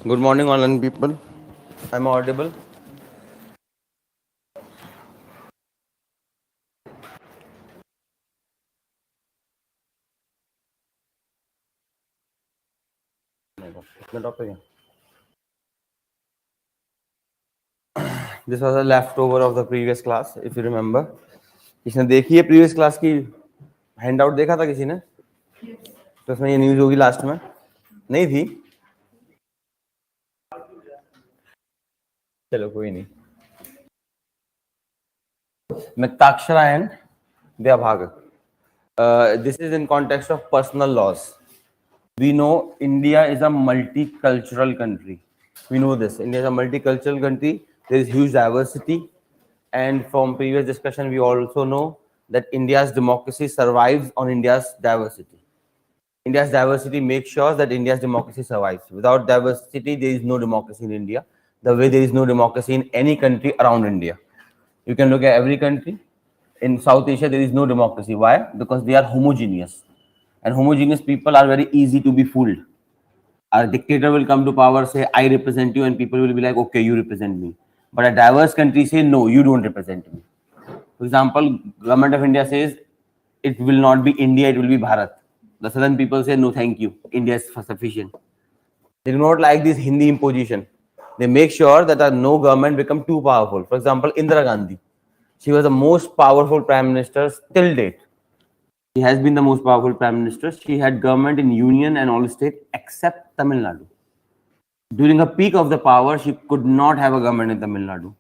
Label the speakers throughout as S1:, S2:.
S1: Good morning, online people. I'm audible. This was a leftover of the previous class, if you remember. किसने देखी है previous class की handout देखा था किसी ने? तो उसमें ये न्यूज़ होगी लास्ट में? नहीं थी? चलो कोई नहीं. Mitakshara and Dayabhaga. This is in context of personal laws. We know India is a multicultural country. We know this. India is a multicultural country. There is huge diversity. And from previous discussion, we also know that India's democracy survives on India's diversity. India's diversity makes sure that India's democracy survives. Without diversity, there is no democracy in India. The way there is no democracy in any country around India. You can look at every country. In South Asia, there is no democracy. Why? Because they are homogeneous. And homogeneous people are very easy to be fooled. A dictator will come to power, say, I represent you, and people will be like, okay, you represent me. But a diverse country say, no, you don't represent me. For example, government of India says, it will not be India, it will be Bharat. The southern people say, no, thank you, India is sufficient. They do not like this Hindi imposition. They make sure that no government become too powerful. For example, Indira Gandhi. She was the most powerful prime minister till date. She has been the most powerful prime minister. She had government in union and all state except Tamil Nadu. During a peak of the power, she could not have a government in Tamil Nadu.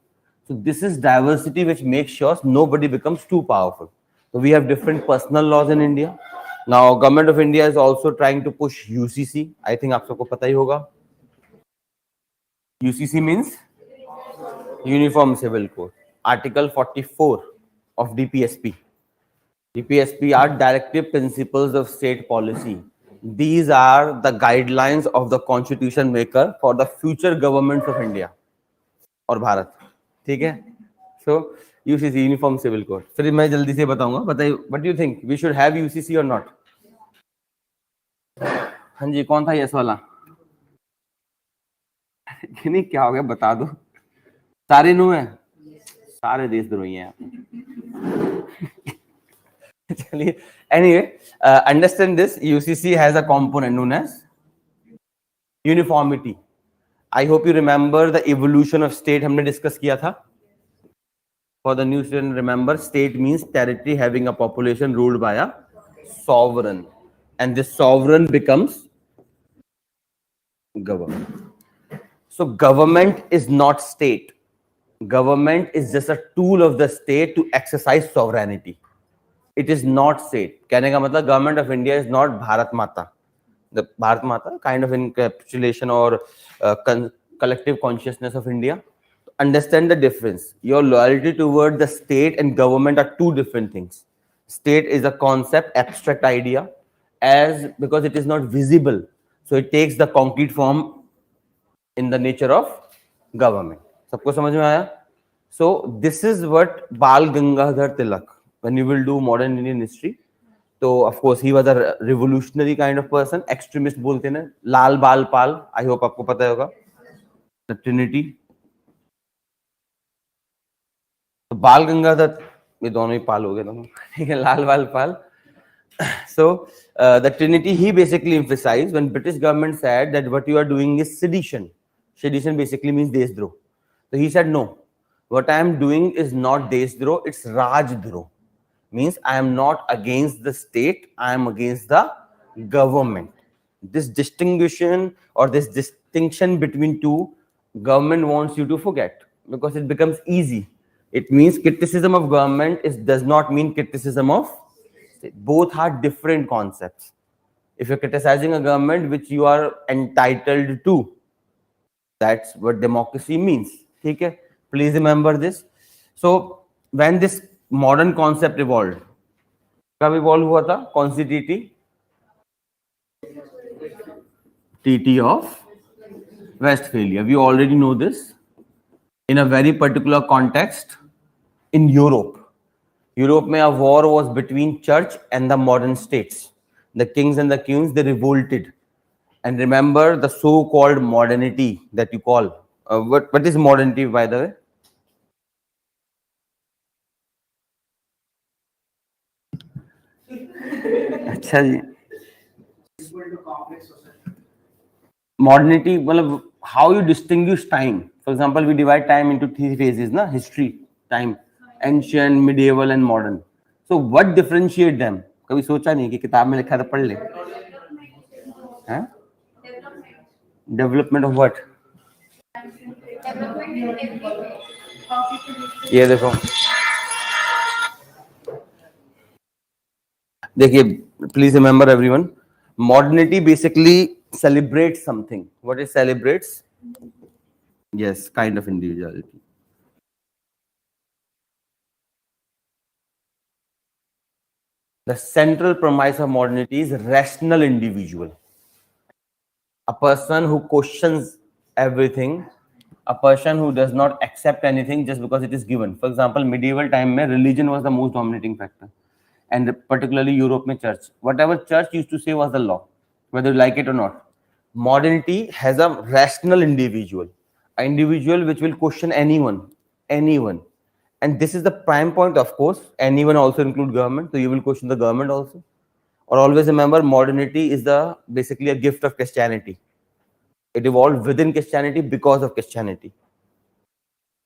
S1: So this is diversity which makes sure nobody becomes too powerful. So we have different personal laws in India. Now, government of India is also trying to push UCC. I think आप सबको पता ही होगा. UCC means Uniform Civil Code. Article 44 of DPSP. DPSP are Directive Principles of State Policy. These are the guidelines of the constitution maker for the future governments of India और भारत. ठीक है? So UCC Uniform Civil Code. फिर मैं जल्दी से बताऊंगा. बताइए, what do you think? We should have UCC or not? हाँ जी, कौन था यस वाला? नहीं, क्या हो गया बता दो. सारे नो है. सारे देशद्रोही हैं. चलिए. Anyway, understand this. UCC has a component known as uniformity. I hope you remember the evolution of state. हमने discuss किया था. For the new student, remember, state means territory having a population ruled by a sovereign, and this sovereign becomes government. So government is not state. Government is just a tool of the state to exercise sovereignty. It is not state. कहने का मतलब government of India is not Bharat Mata. The Bharat Mata kind of encapsulation or collective consciousness of India. Understand the difference. Your loyalty toward the state and government are two different things. State is a concept, abstract idea, because it is not visible. So it takes the concrete form in the nature of government. सबको समझ में आया? So this is what Bal Gangadhar Tilak, when you will do modern Indian history. So of course he was a revolutionary kind of person. Extremist बोलते हैं ना. लाल बाल पाल. I hope आपको पता होगा. The Trinity. तो बाल गंगाधर, ये दोनों ही पाल हो गए दोनों. ठीक है, लाल बाल पाल. So the Trinity he basically emphasized when British government said that what you are doing is sedition. Sedition basically means desdro. So he said no. What I am doing is not desdro, it's rajdro. Means I am not against the state, I am against the government. This distinction or this distinction between two, government wants you to forget because it becomes easy. It means criticism of government does not mean criticism of state. Both are different concepts. If you're criticizing a government which you are entitled to, that's what democracy means. Okay? Please remember this. So when this modern concept evolved, कब evolve हुआ था? कौन सी TT? TT of Westphalia. We already know this. In a very particular context, in Europe. Europe में a war was between church and the modern states. The kings and the queens, they revolted. And remember the so-called modernity that you call. What is modernity, by the way? अच्छा जी. Modernity, मतलब how you distinguish time. For example, we divide time into three phases, na? History, time, ancient, medieval, and modern. So what differentiate them? कभी सोचा नहीं कि किताब में लिखा था पढ़ ले? हैं? Development of what? ये देखो, देखिए, please remember everyone, modernity basically celebrates something. What it celebrates? Yes, kind of individuality. The central premise of modernity is rational individual. A person who questions everything, a person who does not accept anything just because it is given. For example, medieval time mein religion was the most dominating factor, and particularly Europe mein church. Whatever church used to say was the law, whether you like it or not. Modernity has a rational individual, an individual which will question anyone. And this is the prime point, of course. Anyone also include government, so you will question the government also. Or always remember, modernity is the basically a gift of Christianity. It evolved within Christianity because of Christianity.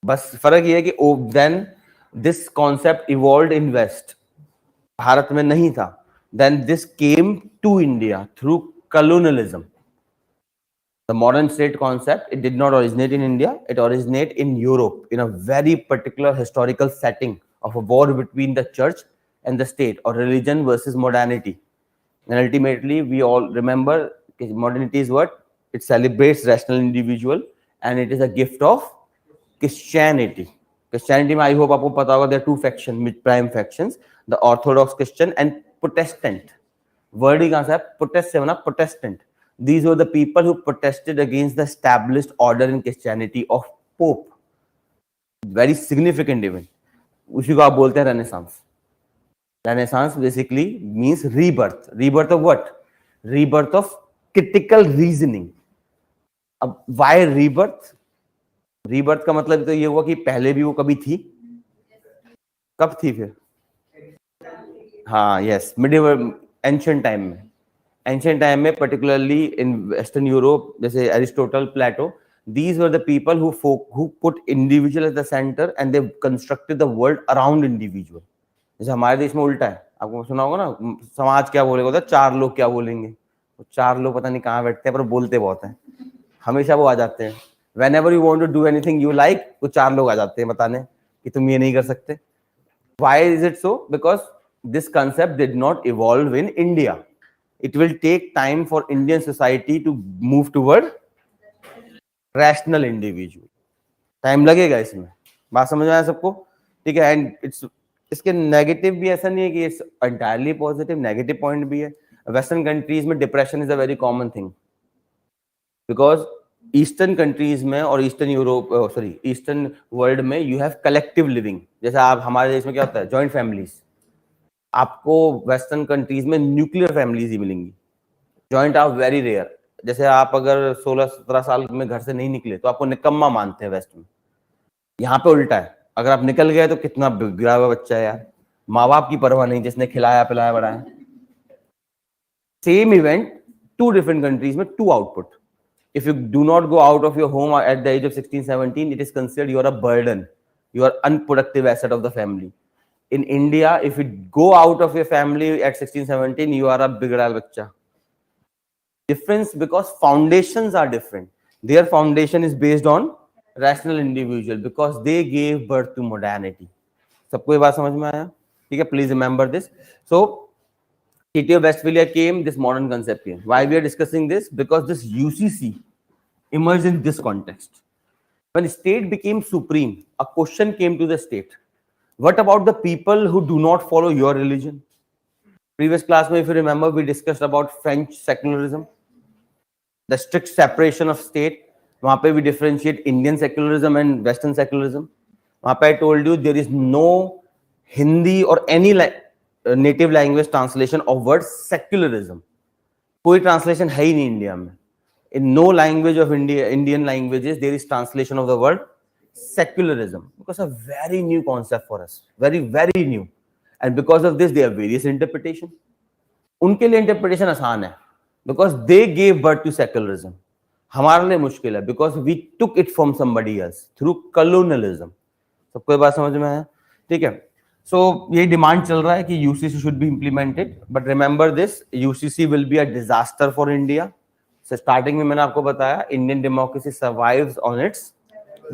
S1: बस फर्क ये है कि then this concept evolved in West. Bharat में नहीं था. Then this came to India through colonialism. The modern state concept, it did not originate in India. It originated in Europe in a very particular historical setting of a war between the church and the state, or religion versus modernity. And ultimately, we all remember modernity is what? It celebrates rational individual, and it is a gift of Christianity. Christianity, I hope आपको पता होगा, there are two factions, prime factions, the Orthodox Christian and Protestant. Word ही कहाँ से है? Protest से बना Protestant. These were the people who protested against the established order in Christianity of Pope. Very significant event. उसी को आप बोलते हैं Renaissance. Renaissance basically means rebirth. Rebirth of what? Rebirth of critical reasoning. अब why rebirth? Rebirth का मतलब तो ये हुआ कि पहले भी वो कभी थी. कब थी फिर? हाँ, यस, मिडिवल एंशिएंट टाइम में. एंशिएंट टाइम में पर्टिकुलरली इन वेस्टर्न यूरोप, जैसे Aristotle, Plato, these were the people who put individual at the center and they constructed the world around individual. जैसे हमारे देश में उल्टा है. आपको सुना होगा ना, समाज क्या बोलेगा, होता चार लोग क्या बोलेंगे. चार लोग पता नहीं कहाँ बैठते हैं पर बोलते बहुत हैं. हमेशा वो आ जाते हैं. Whenever you want to do anything you like, वो चार लोग आ जाते हैं बताने कि तुम ये नहीं कर सकते. Why is it so? Because this concept did not evolve in India. It will take time for Indian society to move toward rational individual. Time लगेगा इसमें. बात समझ में आया सबको? ठीक है. एंड इसके नेगेटिव भी ऐसा नहीं है कि it's entirely positive. Negative point भी है. वेस्टर्न कंट्रीज में depression is a very common thing, because eastern countries में और ईस्टर्न यूरोप, ईस्टर्न वर्ल्ड में यू हैव कलेक्टिव लिविंग. जैसे आप हमारे देश में क्या होता है, जॉइंट फैमिलीज. आपको वेस्टर्न कंट्रीज में न्यूक्लियर फैमिलीज ही मिलेंगी. Joint are very rare. जैसे आप अगर 16-17 साल में घर से नहीं निकले तो आपको निकम्मा मानते हैं वेस्ट में. यहाँ पे उल्टा है. अगर आप निकल गए तो कितना बिगड़ा हुआ बच्चा है यार, माँ बाप की परवाह नहीं, जिसने खिलाया पिलाया बढ़ाया. Same event, two different countries में two output. If you do not go out of your home at the age of 16-17, it is considered you are a burden. You are unproductive asset of the family. In India, if you go out of your family at 16-17, you are a bigger bacha. Difference because foundations are different. Their foundation is based on rational individual because they gave birth to modernity. सबको ये बात समझ में आया? ठीक है, please remember this. So, Treaty of Westphalia came, this modern concept came. Why we are discussing this? Because this UCC emerged in this context. When state became supreme, a question came to the state. What about the people who do not follow your religion? Previous class, if you remember, we discussed about French secularism, the strict separation of state. वहाँ पे we differentiate Indian secularism and Western secularism. वहाँ पे I told you there is no Hindi or any native language translation of word secularism. कोई translation है ही नहीं India में. In no language of Indian languages, there is translation of the word secularism, because a very new concept for us, very, very new. And because of this, there are various interpretation. उनके लिए interpretation आसान है, because they gave birth to secularism. हमारे लिए मुश्किल है, because we took it from somebody else through colonialism. सबको ये बात समझ में आया? ठीक है. So ये डिमांड चल रहा है कि UCC should be implemented, but remember this, UCC will be a disaster for India. So starting में मैंने आपको बताया, Indian democracy survives on its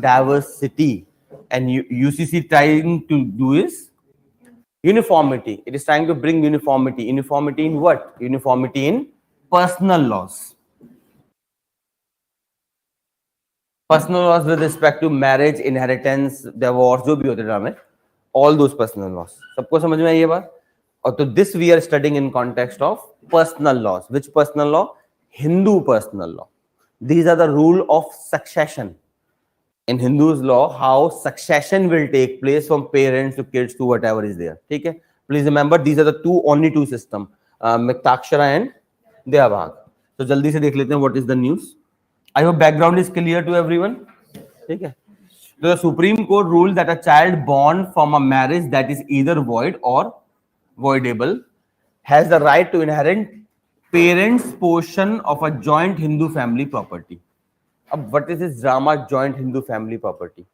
S1: diversity, and UCC trying to do is uniformity. It is trying to bring uniformity. Uniformity in what? Uniformity in personal laws. Personal laws with respect to marriage, inheritance, divorce, जो भी होते हैं, all those personal laws. सबको समझ में आई ये बात? और तो this we are studying in context of personal laws. Which personal law? Hindu personal law. These are the rule of succession. In Hindu's law, how succession will take place from parents to kids to whatever is there. ठीक है? Please remember, these are the only two systems, Mitakshara and Dayabhaga. So जल्दी से देख लेते हैं what is the news. I hope background is clear to everyone. ठीक है? The Supreme Court ruled that a child born from a marriage that is either void or voidable has the right to inherit parents' portion of a joint Hindu family property. What is this drama, joint Hindu family property?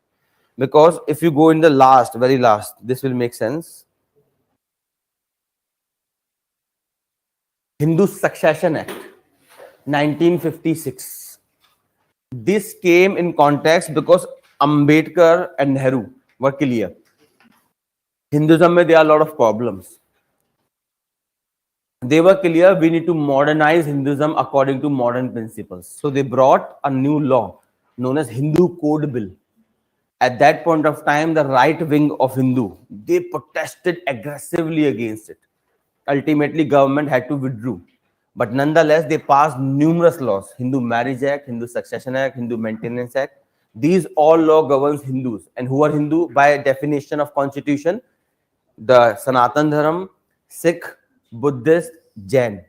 S1: Because if you go in the last, very last, this will make sense. Hindu Succession Act, 1956. This came in context because Ambedkar and Nehru were clear. Hinduism, there are a lot of problems. They were clear, we need to modernize Hinduism according to modern principles. So they brought a new law known as Hindu Code Bill. At that point of time, the right wing of Hindu, they protested aggressively against it. Ultimately, government had to withdraw. But nonetheless, they passed numerous laws. Hindu Marriage Act, Hindu Succession Act, Hindu Maintenance Act. These all law governs Hindus. And who are Hindu? By definition of constitution, the Sanatan Dharam, Sikh, Buddhist, Jain.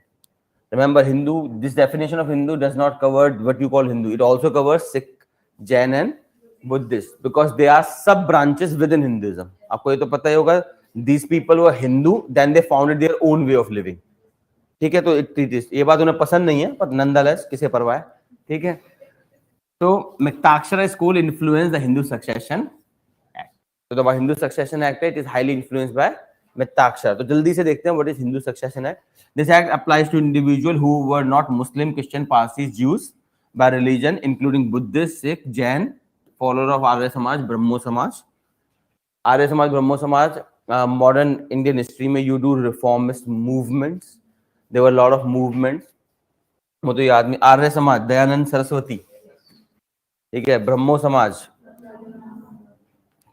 S1: Remember, Hindu, this definition of Hindu does not cover what you call Hindu. It also covers Sikh, Jain and Buddhist, because they are sub branches within Hinduism. आपको ये तो पता ही होगा. These people were Hindu, then they founded their own way of living. ठीक है, तो ये बात उन्हें पसंद नहीं है, but nonetheless किसे परवाह है, ठीक है. So Mitakshara school influenced the Hindu Succession Act. So the Hindu Succession Act, it is highly influenced by Mitakshara. तो जल्दी से देखते हैं what is Hindu Succession Act. This act applies to individuals who were not Muslim, Christian, Parsis, Jews by religion, including Buddhist, Sikh, Jain, follower of Arya Samaj, Brahmo Samaj. Arya Samaj, Brahmo Samaj, modern Indian history में you do reformist movements. There were a lot of movements. वो तो याद नहीं. आर्य समाज, दयानंद सरस्वती, ठीक है. ब्रह्मो समाज,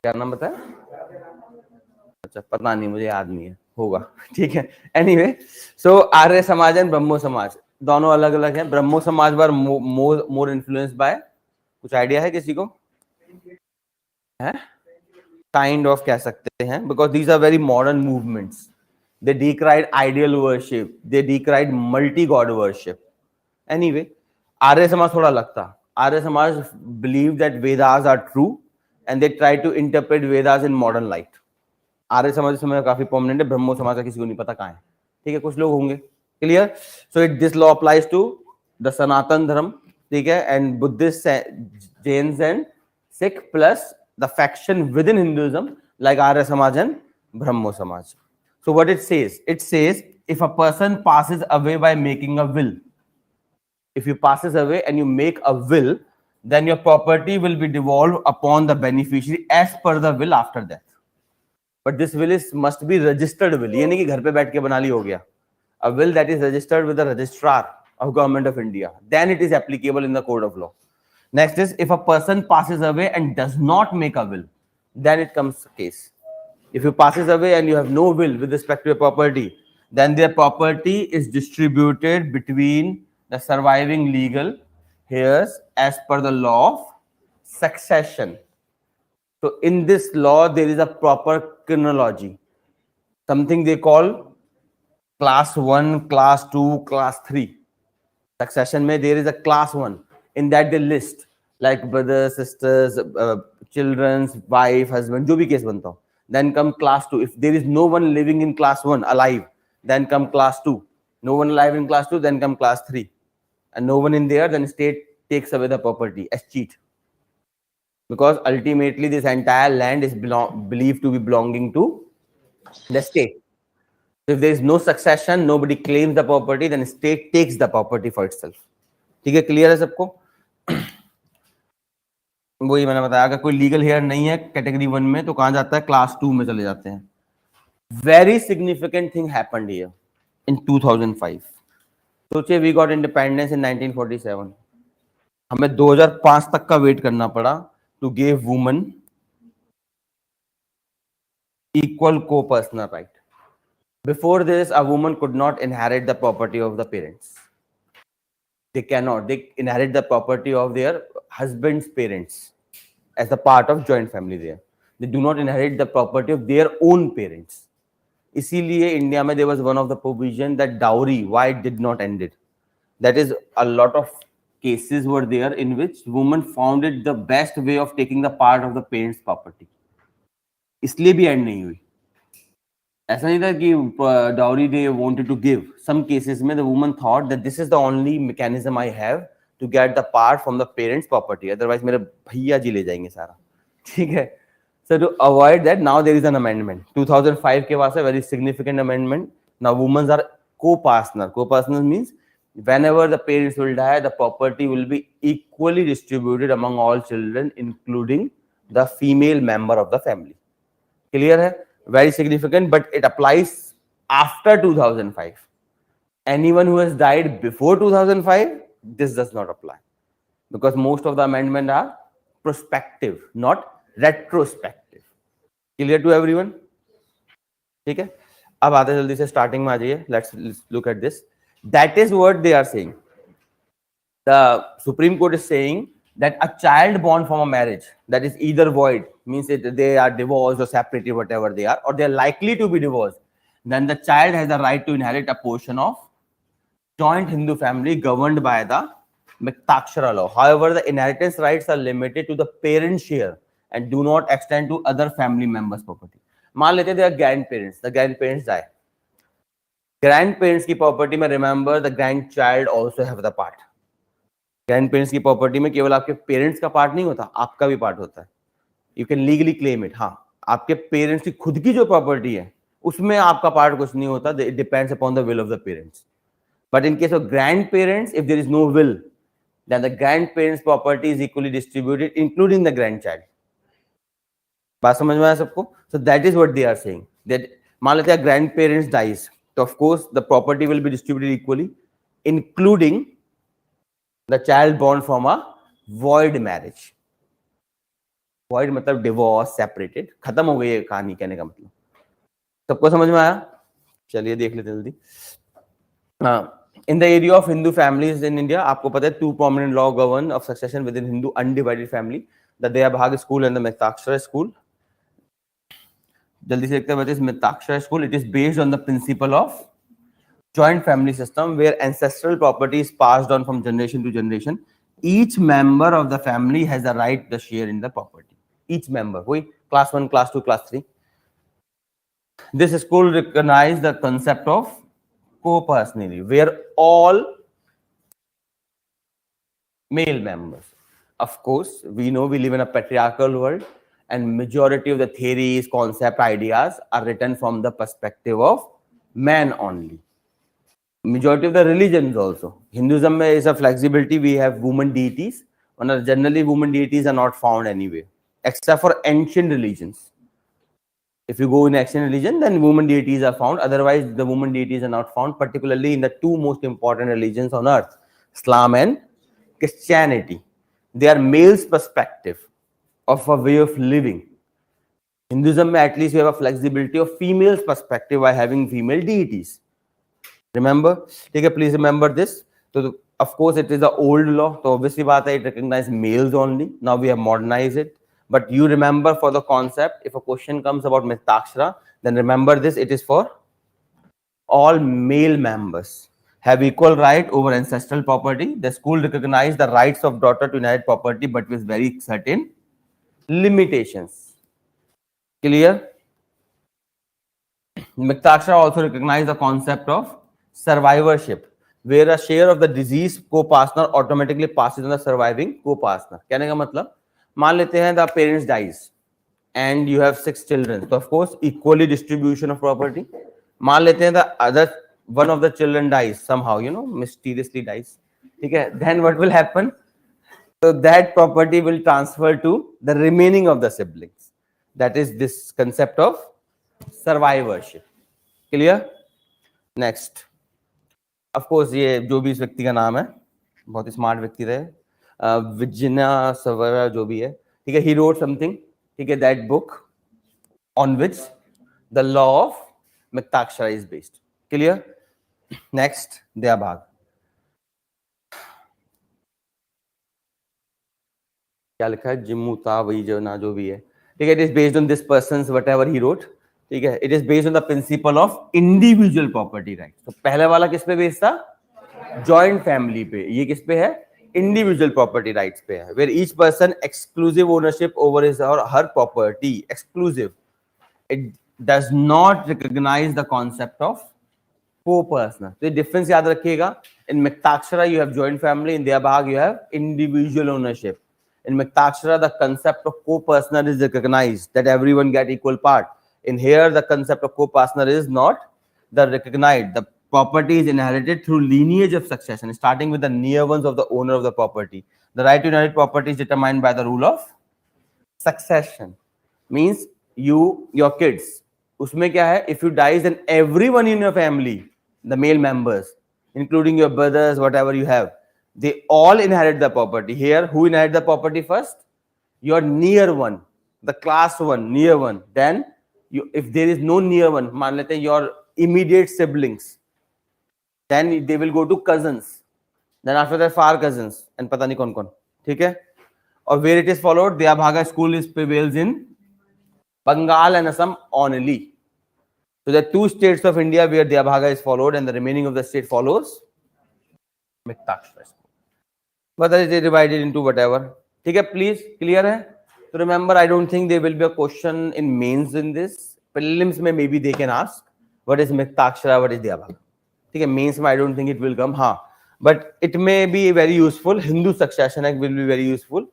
S1: क्या नाम बताया? अच्छा, पता नहीं, मुझे याद नहीं है, होगा, ठीक है. Anyway, so Arya Samaj and ब्रह्मो समाज दोनों अलग अलग हैं. Brahmo Samaj were more influenced by, कुछ आइडिया है किसी को? है काइंड ऑफ कह सकते हैं, because these are very modern movements. They decried ideal worship. They decried multi-god worship. Anyway, Arya Samaj thoda lagta. Arya Samaj believed that Vedas are true and they tried to interpret Vedas in modern light. Arya Samaj इसमें काफी prominent है. ब्रह्मो समाज का किसी को नहीं पता कहाँ है, ठीक है, कुछ लोग होंगे. Clear? So this law applies to the Sanatan Dharam, ठीक है, and Buddhists, Jains and Sikh, plus the faction within Hinduism like Arya Samaj and Brahmo Samaj. So what it says if a person passes away by making a will, if you passes away and you make a will, then your property will be devolved upon the beneficiary as per the will after death. But this will must be registered will. ये नहीं कि घर पे बैठ के बना ली हो गया. A will that is registered with the registrar of Government of India, then it is applicable in the code of law. Next is if a person passes away and does not make a will, then it comes to case. If you passes away and you have no will with respect to your property, then their property is distributed between the surviving legal heirs as per the law of succession. So in this law, there is a proper chronology, something they call class 1, class 2, class 3. Succession में there is a class 1. In that they list like brothers, sisters, children's, wife, husband, जो भी case बनता हो. Then come class 2. If there is no one living in class 1 alive, then come class 2. No one alive in class 2, then come class 3. And no one in there, then state takes away the property as cheat. Because ultimately this entire land is believed to be belonging to the state. If there is no succession, nobody claims the property, then state takes the property for itself. ठीक है, clear है सबको? वही मैंने बताया, अगर कोई legal hair नहीं है कैटेगरी 1 में तो कहां जाता है? क्लास 2 में चले जाते हैं. Very significant thing happened here in 2005. सोचिए, वी गॉट इंडिपेंडेंस इन 1947. हमें 2005 तक का वेट करना पड़ा to give woman equal co-personal right. Before this, a woman could not inherit the property of the parents. They cannot. They inherit the property of their husband's parents as a part of joint family there. They do not inherit the property of their own parents. इसीलिए India में there was one of the provision that dowry, why it did not end it. That is, a lot of cases were there in which women found it the best way of taking the part of the parents' property. इसलिए भी and नहीं हुई. ऐसा नहीं था कि dowry they wanted to give. Some cases में the woman thought that this is the only mechanism I have to get the part from the parents property, otherwise मेरे भैया जी ले जाएंगे सारा. ठीक है. So to avoid that, now there is an amendment 2005 के बाद से, very significant amendment. Now womens are co-partner. Co-partner means whenever the parents will die, the property will be equally distributed among all children, including the female member of the family. Clear है? Very significant, but it applies after 2005. Anyone who has died before 2005, this does not apply, because most of the amendments are prospective, not retrospective. Clear to everyone? ठीक है. अब आते जल्दी से starting में आ जाइए. Let's look at this. That is what they are saying. The Supreme Court is saying that a child born from a marriage that is either void, means that they are divorced or separated, whatever they are, or they are likely to be divorced, then the child has the right to inherit a portion of joint Hindu family governed by the Mitakshara law. However, the inheritance rights are limited to the parent share and do not extend to other family members' property. मान लेते हैं they are grandparents. The grandparents die. Grandparents की property में remember the grandchild also have the part. Grand parents की property में केवल आपके parents का पार्ट नहीं होता, आपका भी पार्ट होता है. You can legally claim it. हाँ, आपके पेरेंट्स की खुद की जो प्रॉपर्टी है उसमें आपका पार्ट कुछ नहीं होता. It depends upon the will of the parents. But in case of grand parents, if there is no will, then the grand parents property is equally distributed including the grand child. बात समझ में आया सबको? So that is what they are saying. That मान लेते हैं grand parents dies, तो of course the property will be distributed equally including the child born from a void marriage. void मतलब divorce, separated, खत्म हो गई है कहानी. कहने का मतलब सबको समझ में आया? चलिए देख लेते जल्दी. In the area of Hindu families in India, आपको पता है two prominent law govern of succession within Hindu undivided family, the Dayabhaga school and the Mitakshara school. जल्दी से देखते हैं. What is Mitakshara school? It is based on the principle of joint family system where ancestral property is passed on from generation to generation. Each member of the family has the right to share in the property. Each member, who class 1, class 2, class 3. This school recognizes the concept of co-personality where all male members. Of course, we know we live in a patriarchal world and majority of the theories, concept, ideas are written from the perspective of man only. Majority of the religions also. Hinduism is a flexibility. We have woman deities. And generally, woman deities are not found anywhere, except for ancient religions. If you go in ancient religion, then woman deities are found. Otherwise, the woman deities are not found, particularly in the two most important religions on earth, Islam and Christianity. They are male's perspective of a way of living. Hinduism, at least, you have a flexibility of female's perspective by having female deities. Remember, take a please remember this. So of course it is the old law, so obviously बात है, it recognizes males only. Now we have modernized it, but you remember for the concept, if a question comes about Mitakshara, then remember this, it is for all male members have equal right over ancestral property. The school recognize the rights of daughter to inherit property, but with very certain limitations. Clear? Mitakshara also recognize the concept of survivorship, where a share of the deceased co-partner automatically passes on the surviving co-partner. कहने का मतलब, मान लेते हैं the parents dies and you have 6 children, so of course equally distribution of property. मान लेते हैं the other one of the children dies somehow, mysteriously dies. ठीक है? Then what will happen? So that property will transfer to the remaining of the siblings. That is this concept of survivorship. Clear? Next. Of course, ये जो भी इस व्यक्ति का नाम है, बहुत स्मार्ट व्यक्ति रहे, विजना सवरा जो भी है, ठीक है, he wrote something, ठीक है, that book on which the law of Mitakshara is based. Clear? Next, Dayabhaga. क्या लिखा है? जिमुता वही जो ना जो भी है, ठीक है, it is based on this person's whatever he wrote. ठीक है, it is based on the principle of individual property right. तो पहले वाला किस पे बेस्ड था? जॉइंट फैमिली पे. ये किस पे है? इंडिविजुअल प्रॉपर्टी राइट्स पे है, where each person exclusive ownership over his or her property, exclusive. It does not recognize the concept of co-personal. तो ये डिफरेंस याद रखिएगा. In Mitakshara you have joint family, in Dayabhaga you have individual ownership. In Mitakshara the concept of co-personal is recognized, that everyone get equal part. In here, the concept of co-partner is not the recognized. The property is inherited through lineage of succession, starting with the near ones of the owner of the property. The right to inherit property is determined by the rule of succession. Means your kids. उसमें क्या है? If you die, then everyone in your family, the male members, including your brothers, whatever you have, they all inherit the property. Here, who inherit the property first? Your near one, the class one, near one. Then if there is no near one, मान लेते हैं your immediate siblings, then they will go to cousins, then after that far cousins, and पता नहीं कौन कौन. ठीक है? और where it is followed, Dayabhaga school is prevails in Bengal and Assam only. So there are 2 states of India where Dayabhaga is followed, and the remaining of the state follows Mitakshara school. Whether it is divided into whatever. ठीक है? Please, clear है? So remember, I don't think there will be a question in mains in this. Prelims में maybe they can ask, what is Mitakshara, what is Dayabhaga? ठीक है? Mains में I don't think it will come. हाँ, but it may be very useful. Hindu Succession Act will be very useful,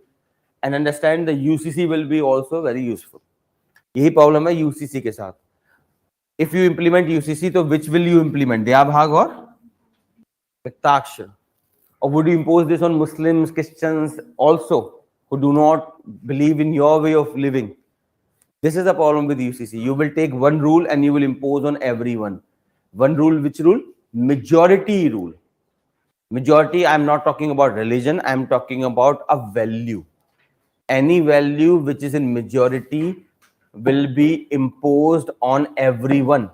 S1: and understand the UCC will be also very useful. यही problem है UCC के साथ. If you implement UCC, तो which will you implement? Dayabhaga or Mitakshara? Or would you impose this on Muslims, Christians also, who do not believe in your way of living? This is the problem with UCC. You will take one rule and you will impose on everyone. One rule, which rule? Majority rule. Majority, I am not talking about religion, I am talking about a value. Any value which is in majority will be imposed on everyone.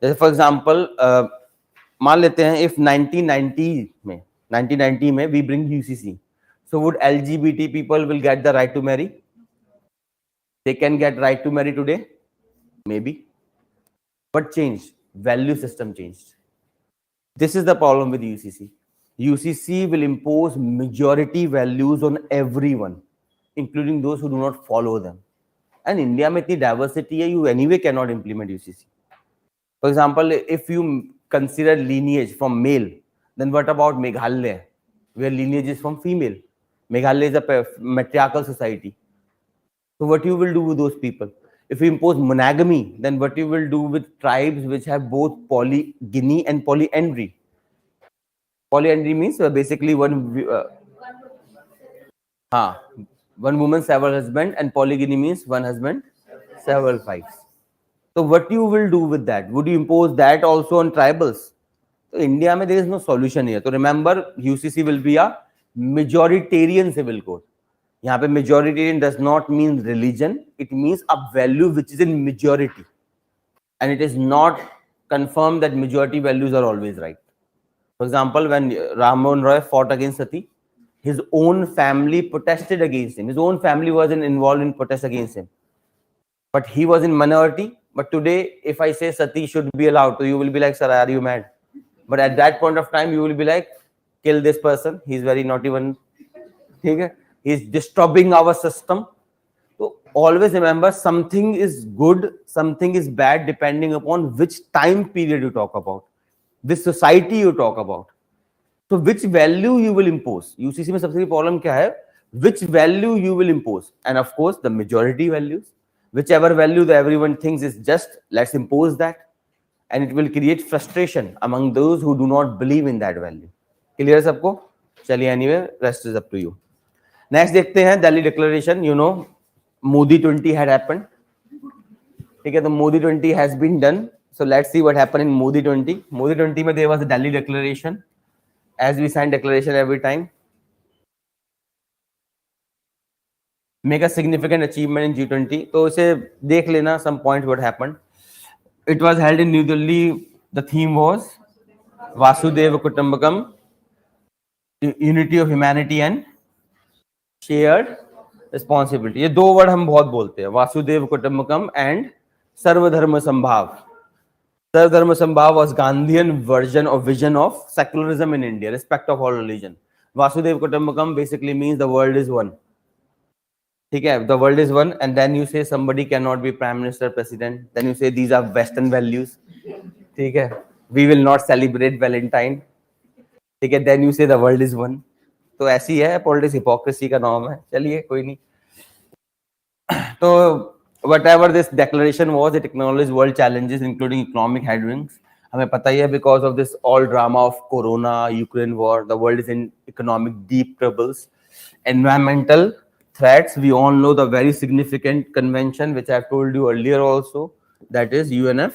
S1: For example, मान लेते हैं if 1990 में we bring UCC, so would LGBT people will get the right to marry? They can get right to marry today, maybe. What changed? Value system changed. This is the problem with UCC. UCC will impose majority values on everyone, including those who do not follow them. And India में इतनी diversity है, you anyway cannot implement UCC. For example, if you consider lineage from male, then what about Meghalaya, where lineage is from female? Meghalaya is a matriarchal society. So what you will do with those people? If you impose monogamy, then what you will do with tribes which have both polygyny and polyandry? Polyandry means basically one woman, several husbands, and polygyny means one husband, several wives. So what you will do with that? Would you impose that also on tribals? So India में there is no solution here. So remember, UCC will be a majoritarian civil code. यहाँ पे majoritarian does not mean religion. It means a value which is in majority. And it is not confirmed that majority values are always right. For example, when Ram Mohan Roy fought against Sati, his own family protested against him. His own family wasn't involved in protest against him. But he was in minority. But today, if I say Sati should be allowed, so you will be like, sir, are you mad? but at that point of time you will be like, kill this person, he's very not even, okay, he's disturbing our system. So always remember, something is good, something is bad, depending upon which time period you talk about, which society you talk about. So which value you will impose. UCC में सबसे बड़ी problem क्या है? Which value you will impose, and of course the majority values, whichever value that everyone thinks is just, let's impose that, and it will create frustration among those who do not believe in that value. Clear सबको? चलिए, anyway, rest is up to you. Next देखते हैं Delhi Declaration. You know, Modi 20 had happened. ठीक है, तो Modi 20 has been done. So let's see what happened in Modi 20. Modi 20 में there was a Delhi Declaration. As we sign declaration every time. Make a significant achievement in G20. तो इसे देख लेना, some point what happened. It was held in New Delhi. The theme was Vasudeva Kutumbakam, unity of humanity and shared responsibility. ये दो word हम बहुत बोलते हैं, वासुदेव कुटुंबकम and सर्वधर्म संभाव. Sarvadharma Sambhav was Gandhian version or vision of secularism in India, respect of all religion. Vasudev Kutumbakam basically means the world is one. Okay, the world is one, and then you say somebody cannot be prime minister, president. Then you say these are Western values. Okay, we will not celebrate Valentine. Okay, then you say the world is one. तो ऐसी है politics, hypocrisy का नाम है. चलिए, कोई नहीं. तो whatever this declaration was, it acknowledged world challenges, including economic headwinds. हमें पता ही है, because of this all drama of Corona, Ukraine war, the world is in economic deep troubles. Environmental threats, we all know the very significant convention, which I've told you earlier also, that is UNF.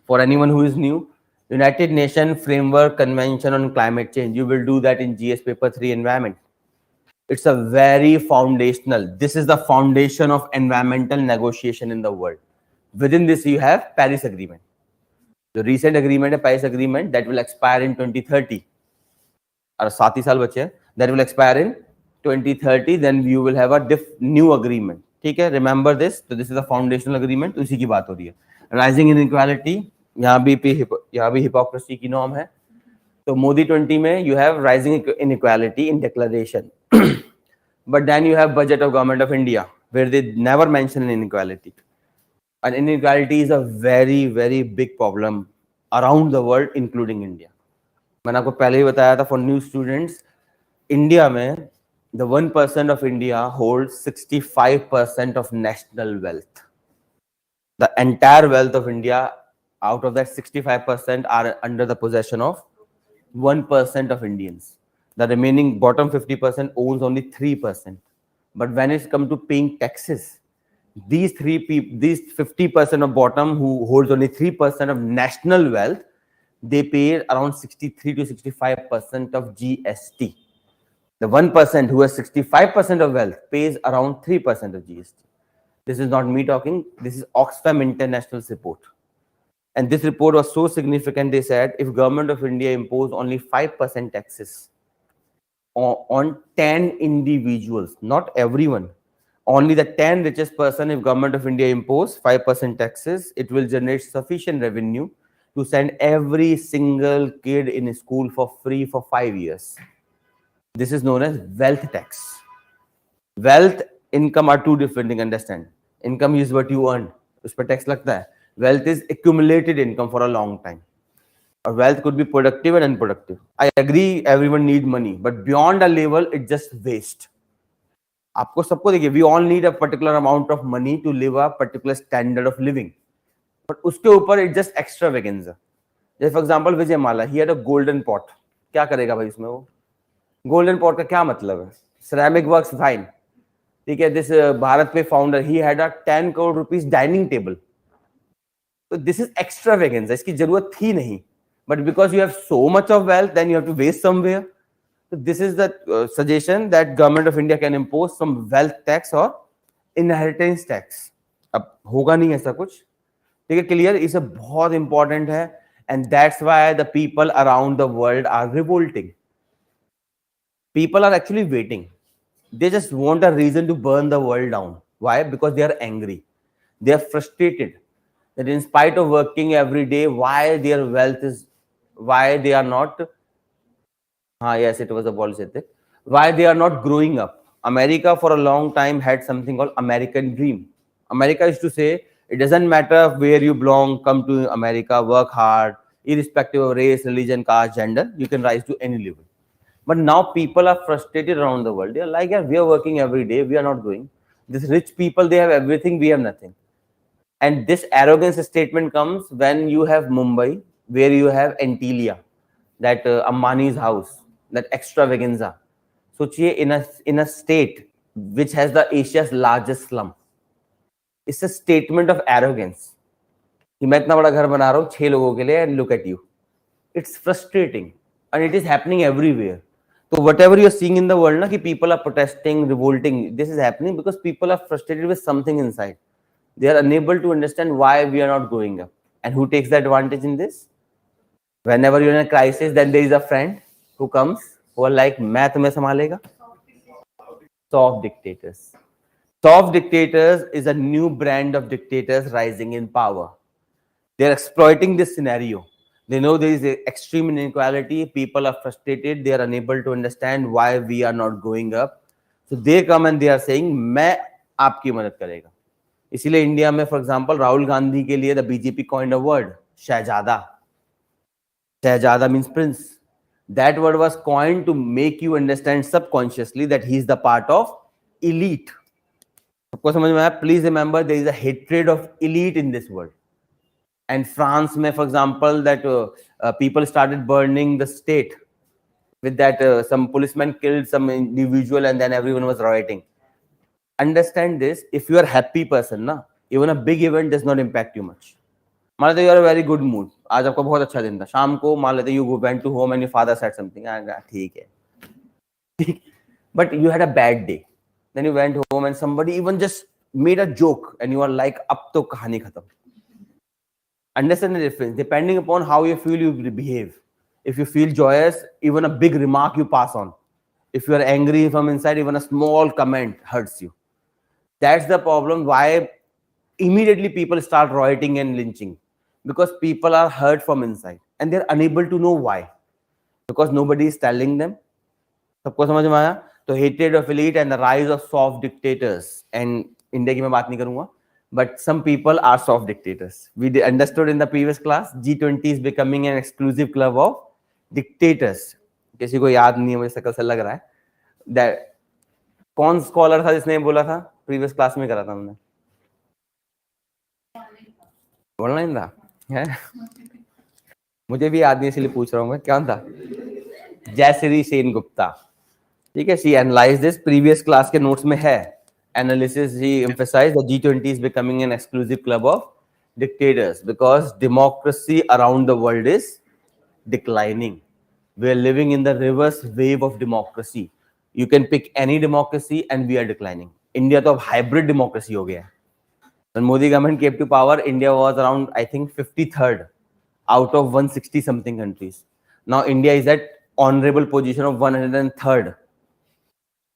S1: For anyone who is new, United Nations Framework Convention on Climate Change. You will do that in GS Paper 3 Environment. It's a very foundational. This is the foundation of environmental negotiation in the world. Within this, you have Paris Agreement. The recent agreement, Paris Agreement, that will expire in 2030. Or 7 साल बचे हैं. That will expire in 2030. Then you will have a new agreement. ठीक है? Remember this. So this is a foundational agreement. तो इसी की बात हो रही है. Rising inequality. यहाँ भी hypocrisy की norm है. So Modi 20 में you have rising inequality in declaration. But then you have budget of government of India, where they never mention inequality. And inequality is a very, very big problem around the world, including India. मैंने आपको पहले ही बताया था, for new students, India में the 1% of India holds 65% of national wealth. The entire wealth of India, out of that 65% are under the possession of 1% of Indians. The remaining bottom 50% owns only 3%. But when it's come to paying taxes, these 50% of bottom who holds only 3% of national wealth, they pay around 63 to 65% of GST. The 1% who has 65% of wealth pays around 3% of GST. This is not me talking. This is Oxfam International's report. And this report was so significant, they said, if government of India imposed only 5% taxes on 10 individuals, not everyone, only the 10 richest person, if government of India impose 5% taxes, it will generate sufficient revenue to send every single kid in school for free for 5 years. This is known as wealth tax. Wealth, income are two different things, understand. Income is what you earn. उस पर tax लगता है. Wealth is accumulated income for a long time. Or wealth could be productive and unproductive. I agree, everyone need money, but beyond a level, it's just waste. आपको सबको देखिए, we all need a particular amount of money to live a particular standard of living. But उसके ऊपर it's just extravaganza. जैसे for example, Vijay Mala, he had a golden pot. क्या करेगा भाई इसमें वो? Golden pot का क्या मतलब है? Ceramic works fine. ठीक है, this भारत पे founder, he had a 10 crore rupees dining table. So this is extravagance. इसकी जरूरत थी नहीं. But because you have so much of wealth, then you have to waste somewhere. So this is the suggestion that government of India can impose some wealth tax or inheritance tax. अब होगा नहीं ऐसा कुछ. ठीक है, clear? इसे बहुत important है, and that's why the people around the world are revolting. People are actually waiting. They just want a reason to burn the world down. Why? Because they are angry. They are frustrated. that in spite of working every day, why their wealth is, why they are not, yes, it was a policy ethic, why they are not growing up. America for a long time had something called American dream. America used to say, it doesn't matter where you belong, come to America, work hard, irrespective of race, religion, caste, gender, you can rise to any level. But now people are frustrated around the world. They are like, yeah, we are working every day, we are not growing. These rich people, they have everything, we have nothing. And this arrogance statement comes when you have Mumbai, where you have Antilia, that Ambani's house, that extravaganza. सोचिए in a state which has the Asia's largest slum. It's a statement of arrogance. कि मैं इतना बड़ा घर बना रहा हूँ 6 लोगों के लिए and look at you. It's frustrating and it is happening everywhere. So whatever you're seeing in the world, na, कि people are protesting, revolting, this is happening because people are frustrated with something inside. They are unable to understand why we are not growing up. And who takes the advantage in this? Whenever you're in a crisis, then there is a friend who comes, who are like, मैं तुम्हें संभालेगा. Soft dictators. Soft dictators is a new brand of dictators rising in power. They're exploiting this scenario. They know there is extreme inequality. People are frustrated. They are unable to understand why we are not growing up. So they come and they are saying, मैं आपकी मदद करेगा. इसीलिए India में for example Rahul Gandhi के लिए the BJP coined a word शहजादा. शहजादा means prince. That word was coined to make you understand subconsciously that he is the part of elite. सबको समझ में आया? Please remember there is a hatred of elite in this world. And France में for example that people started burning the state with that some policemen killed some individual and then everyone was rioting. Understand this, if you are a happy person na, even a big event does not impact you much. मान लेते you are a very good mood, आज आपका बहुत अच्छा दिन था, शाम को मान लेते you went to home and your father said something, ठीक है, but you had a bad day, then you went home and somebody even just made a joke and you are like अब तो कहानी खत्म. Understand the difference depending upon how you feel you behave. If you feel joyous, even a big remark you pass on. If you are angry from inside, even a small comment hurts you. That's the problem why immediately people start rioting and lynching, because people are hurt from inside and they're unable to know why, because nobody is telling them. सबको समझ में आया? तो hatred of elite and the rise of soft dictators. And India की मैं बात नहीं करूंगा, but some people are soft dictators. We understood in the previous class, G20 is becoming an exclusive club of dictators. किसी को याद नहीं है, मुझे शकल से लग रहा है. That कौन स्कॉलर था जिसने बोला था? प्रीवियस क्लास में करा था हमने. ऑनलाइन था है? मुझे भी याद नहीं, इसलिए पूछ रहा हूँ मैं. क्या था? जयश्री सेन गुप्ता. ठीक है, she analyse this, previous class के नोट्स में है analysis. She emphasise the G20 is becoming an exclusive club of dictators because democracy around the world is declining. We are living in the reverse wave of democracy. You can pick any democracy and we are declining. India तो अब hybrid democracy हो गया है. When Modi government came to power, India was around, I think, 53rd out of 160 something countries. Now India is at honorable position of 103rd.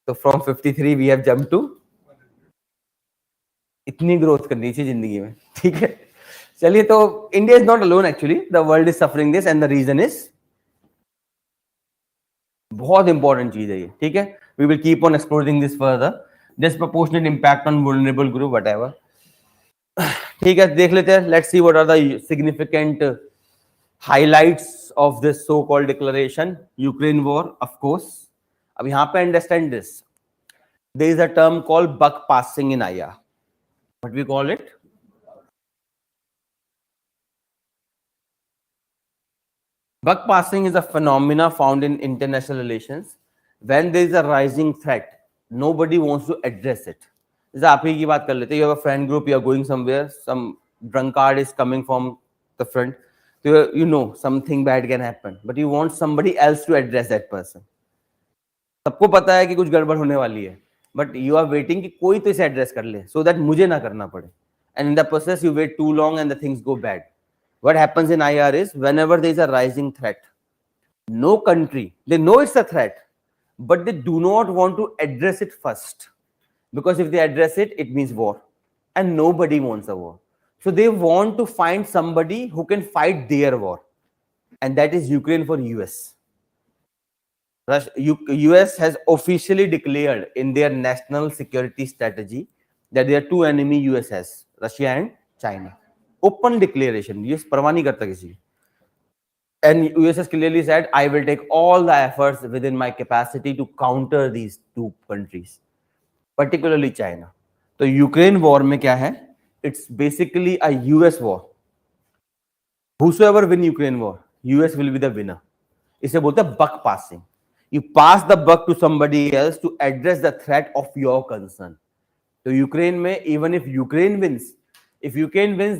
S1: So from 53 we have jumped to. इतनी growth करनी चाहिए जिंदगी में. ठीक है, चलिए. तो India is not alone actually. The world is suffering this and the reason is, बहुत इंपॉर्टेंट चीज है ये. ठीक है, we will keep on exploring this further. Disproportionate impact on vulnerable group, whatever. ठीक है, देख लेते हैं. Let's see what are the significant highlights of this so-called declaration. Ukraine war, of course. अब यहाँ पे understand this. There is a term called buck passing in IR. What we call it? Buck passing is a phenomena found in international relations when there is a rising threat. Nobody wants to address it. जैसे आप ही की बात कर लेते हैं. You have a friend group, you are going somewhere, some drunkard is coming from the front. So you know something bad can happen, but you want somebody else to address that person. सबको पता है कि कुछ गड़बड़ होने वाली है, but you are waiting कि कोई तो इसे address कर ले, so that मुझे ना करना पड़े. And in the process you wait too long and the things go bad. What happens in IR is whenever there is a rising threat, no country, they know it's a threat, but they do not want to address it first. Because if they address it, it means war. And nobody wants a war. So they want to find somebody who can fight their war, and that is Ukraine for US. US has officially declared in their national security strategy that there are two enemy US has, Russia and China. Open declaration. US परवाह नहीं करता किसी. And US has clearly said, I will take all the efforts within my capacity to counter these two countries, particularly China. तो Ukraine war में क्या है? It's basically a US war. Whosoever win Ukraine war, US will be the winner. इसे बोलते हैं buck passing. You pass the buck to somebody else to address the threat of your concern. So Ukraine में, even if Ukraine wins,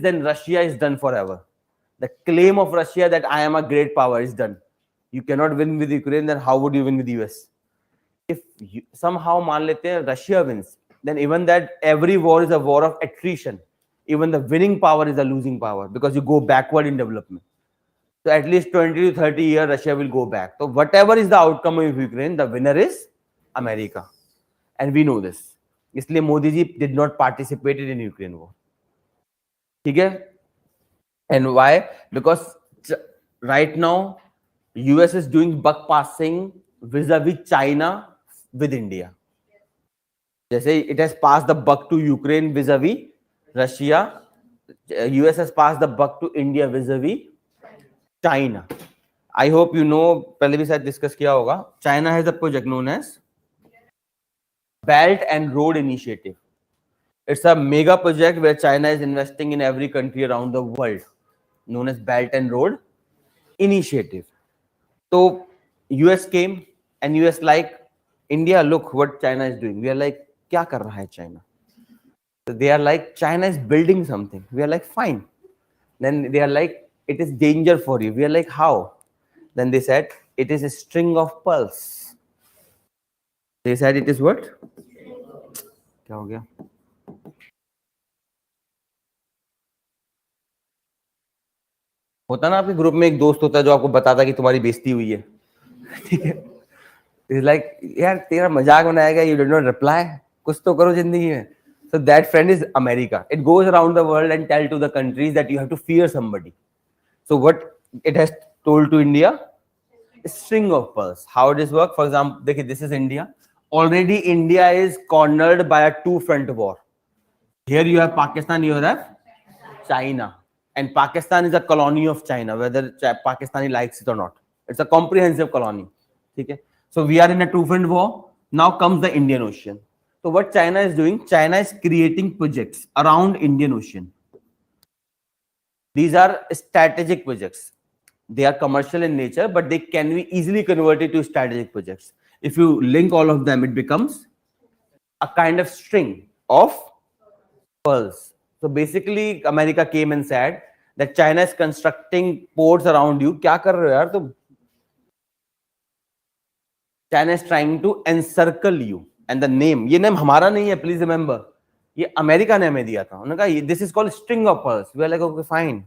S1: then Russia is done forever. The claim of Russia that I am a great power is done. You cannot win with Ukraine, then how would you win with US? If you, somehow मान लेते हैं Russia wins, then even that every war is a war of attrition. Even the winning power is a losing power because you go backward in development. So at least 20 to 30 years, Russia will go back. So whatever is the outcome of Ukraine, the winner is America. And we know this. इसलिए Modi ji did not participate in Ukraine war. ठीक है? And why? Because right now, US is doing buck passing vis-a-vis China with India. जैसे it has passed the buck to Ukraine vis-a-vis Russia, US has passed the buck to India vis-a-vis China. I hope you know, पहले भी शायद discuss किया होगा. China has a project known as Belt and Road Initiative. It's a mega project where China is investing in every country around the world, known as Belt and Road Initiative. So US came and US like, India, look what China is doing. We are like, क्या कर रहा है China? So they are like, China is building something. We are like, fine. Then they are like, it is danger for you. We are like, how? Then they said, it is a string of pearls. They said it is what? क्या हो गया? होता ना आपके group में एक दोस्त होता है जो आपको बताता है कि तुम्हारी बेइज्जती हुई है. ठीक है? It's like, यार तेरा मजाक बनाएगा, you did not reply. कुछ तो करो जिंदगी में. So that friend is America. It goes around the world and tell to the countries that you have to fear somebody. So what it has told to India? A string of pearls. How does this work? For example, this is India. Already India is cornered by a two-front war. Here you have Pakistan, you have China. And Pakistan is a colony of China, whether Pakistani likes it or not. It's a comprehensive colony. Okay? So we are in a two-front war. Now comes the Indian Ocean. So what China is doing? China is creating projects around Indian Ocean. These are strategic projects. They are commercial in nature, but they can be easily converted to strategic projects. If you link all of them, it becomes a kind of string of pearls. So basically, America came and said that China is constructing ports around you. क्या कर रहे हो यार तुम? China is trying to encircle you. And the name, ये name हमारा नहीं है, please remember. ये अमेरिका ने हमें दिया था. उन्होंने कहा this is called string of pearls. We are like, okay, fine.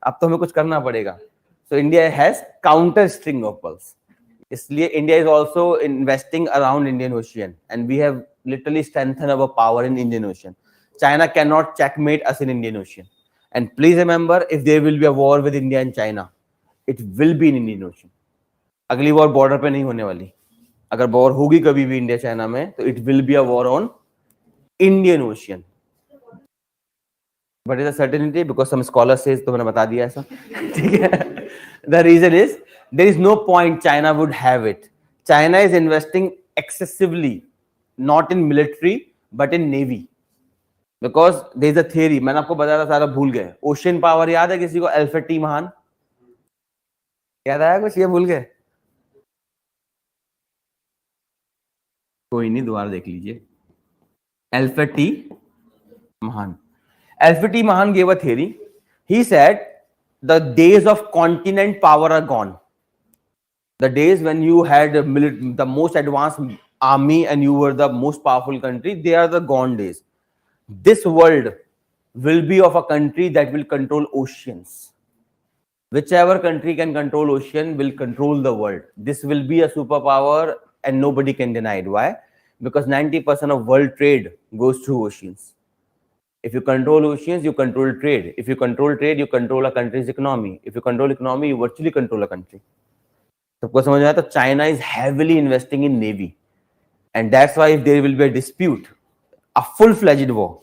S1: अब तो हमें कुछ करना पड़ेगा. So India has counter string of pearls. इसलिए India is also investing around Indian Ocean, and we have literally strengthened our power in Indian Ocean. China cannot checkmate us in Indian Ocean. And please remember, if there will be a war with India and China, it will be in Indian Ocean. अगली war border पे नहीं होने वाली. अगर war होगी कभी भी India China में, तो it will be a war on Indian Ocean. But it's a certainty because some scholar says, तो मैंने बता दिया ऐसा. ठीक है? The reason is, there is no point China would have it. China is investing excessively, not in military, but in navy. Because there is a theory, मैंने आपको बताया था, सारा भूल गए. Ocean power याद है किसी को? अल्फ्रेड टी महान याद आया कुछ? ये भूल गए? कोई नहीं, दोबारा देख लीजिए. Alfred T. Mahan. Alfred T. Mahan gave a theory. He said the days of continent power are gone. The days when you had the most advanced army and you were the most powerful country, they are the gone days. This world will be of a country that will control oceans. Whichever country can control ocean will control the world. This will be a superpower and nobody can deny it. Why? Because 90% of world trade goes through oceans. If you control oceans, you control trade. If you control trade, you control a country's economy. If you control economy, you virtually control a country. सबको समझ में आया? तो China is heavily investing in navy, and that's why if there will be a dispute, a full-fledged war,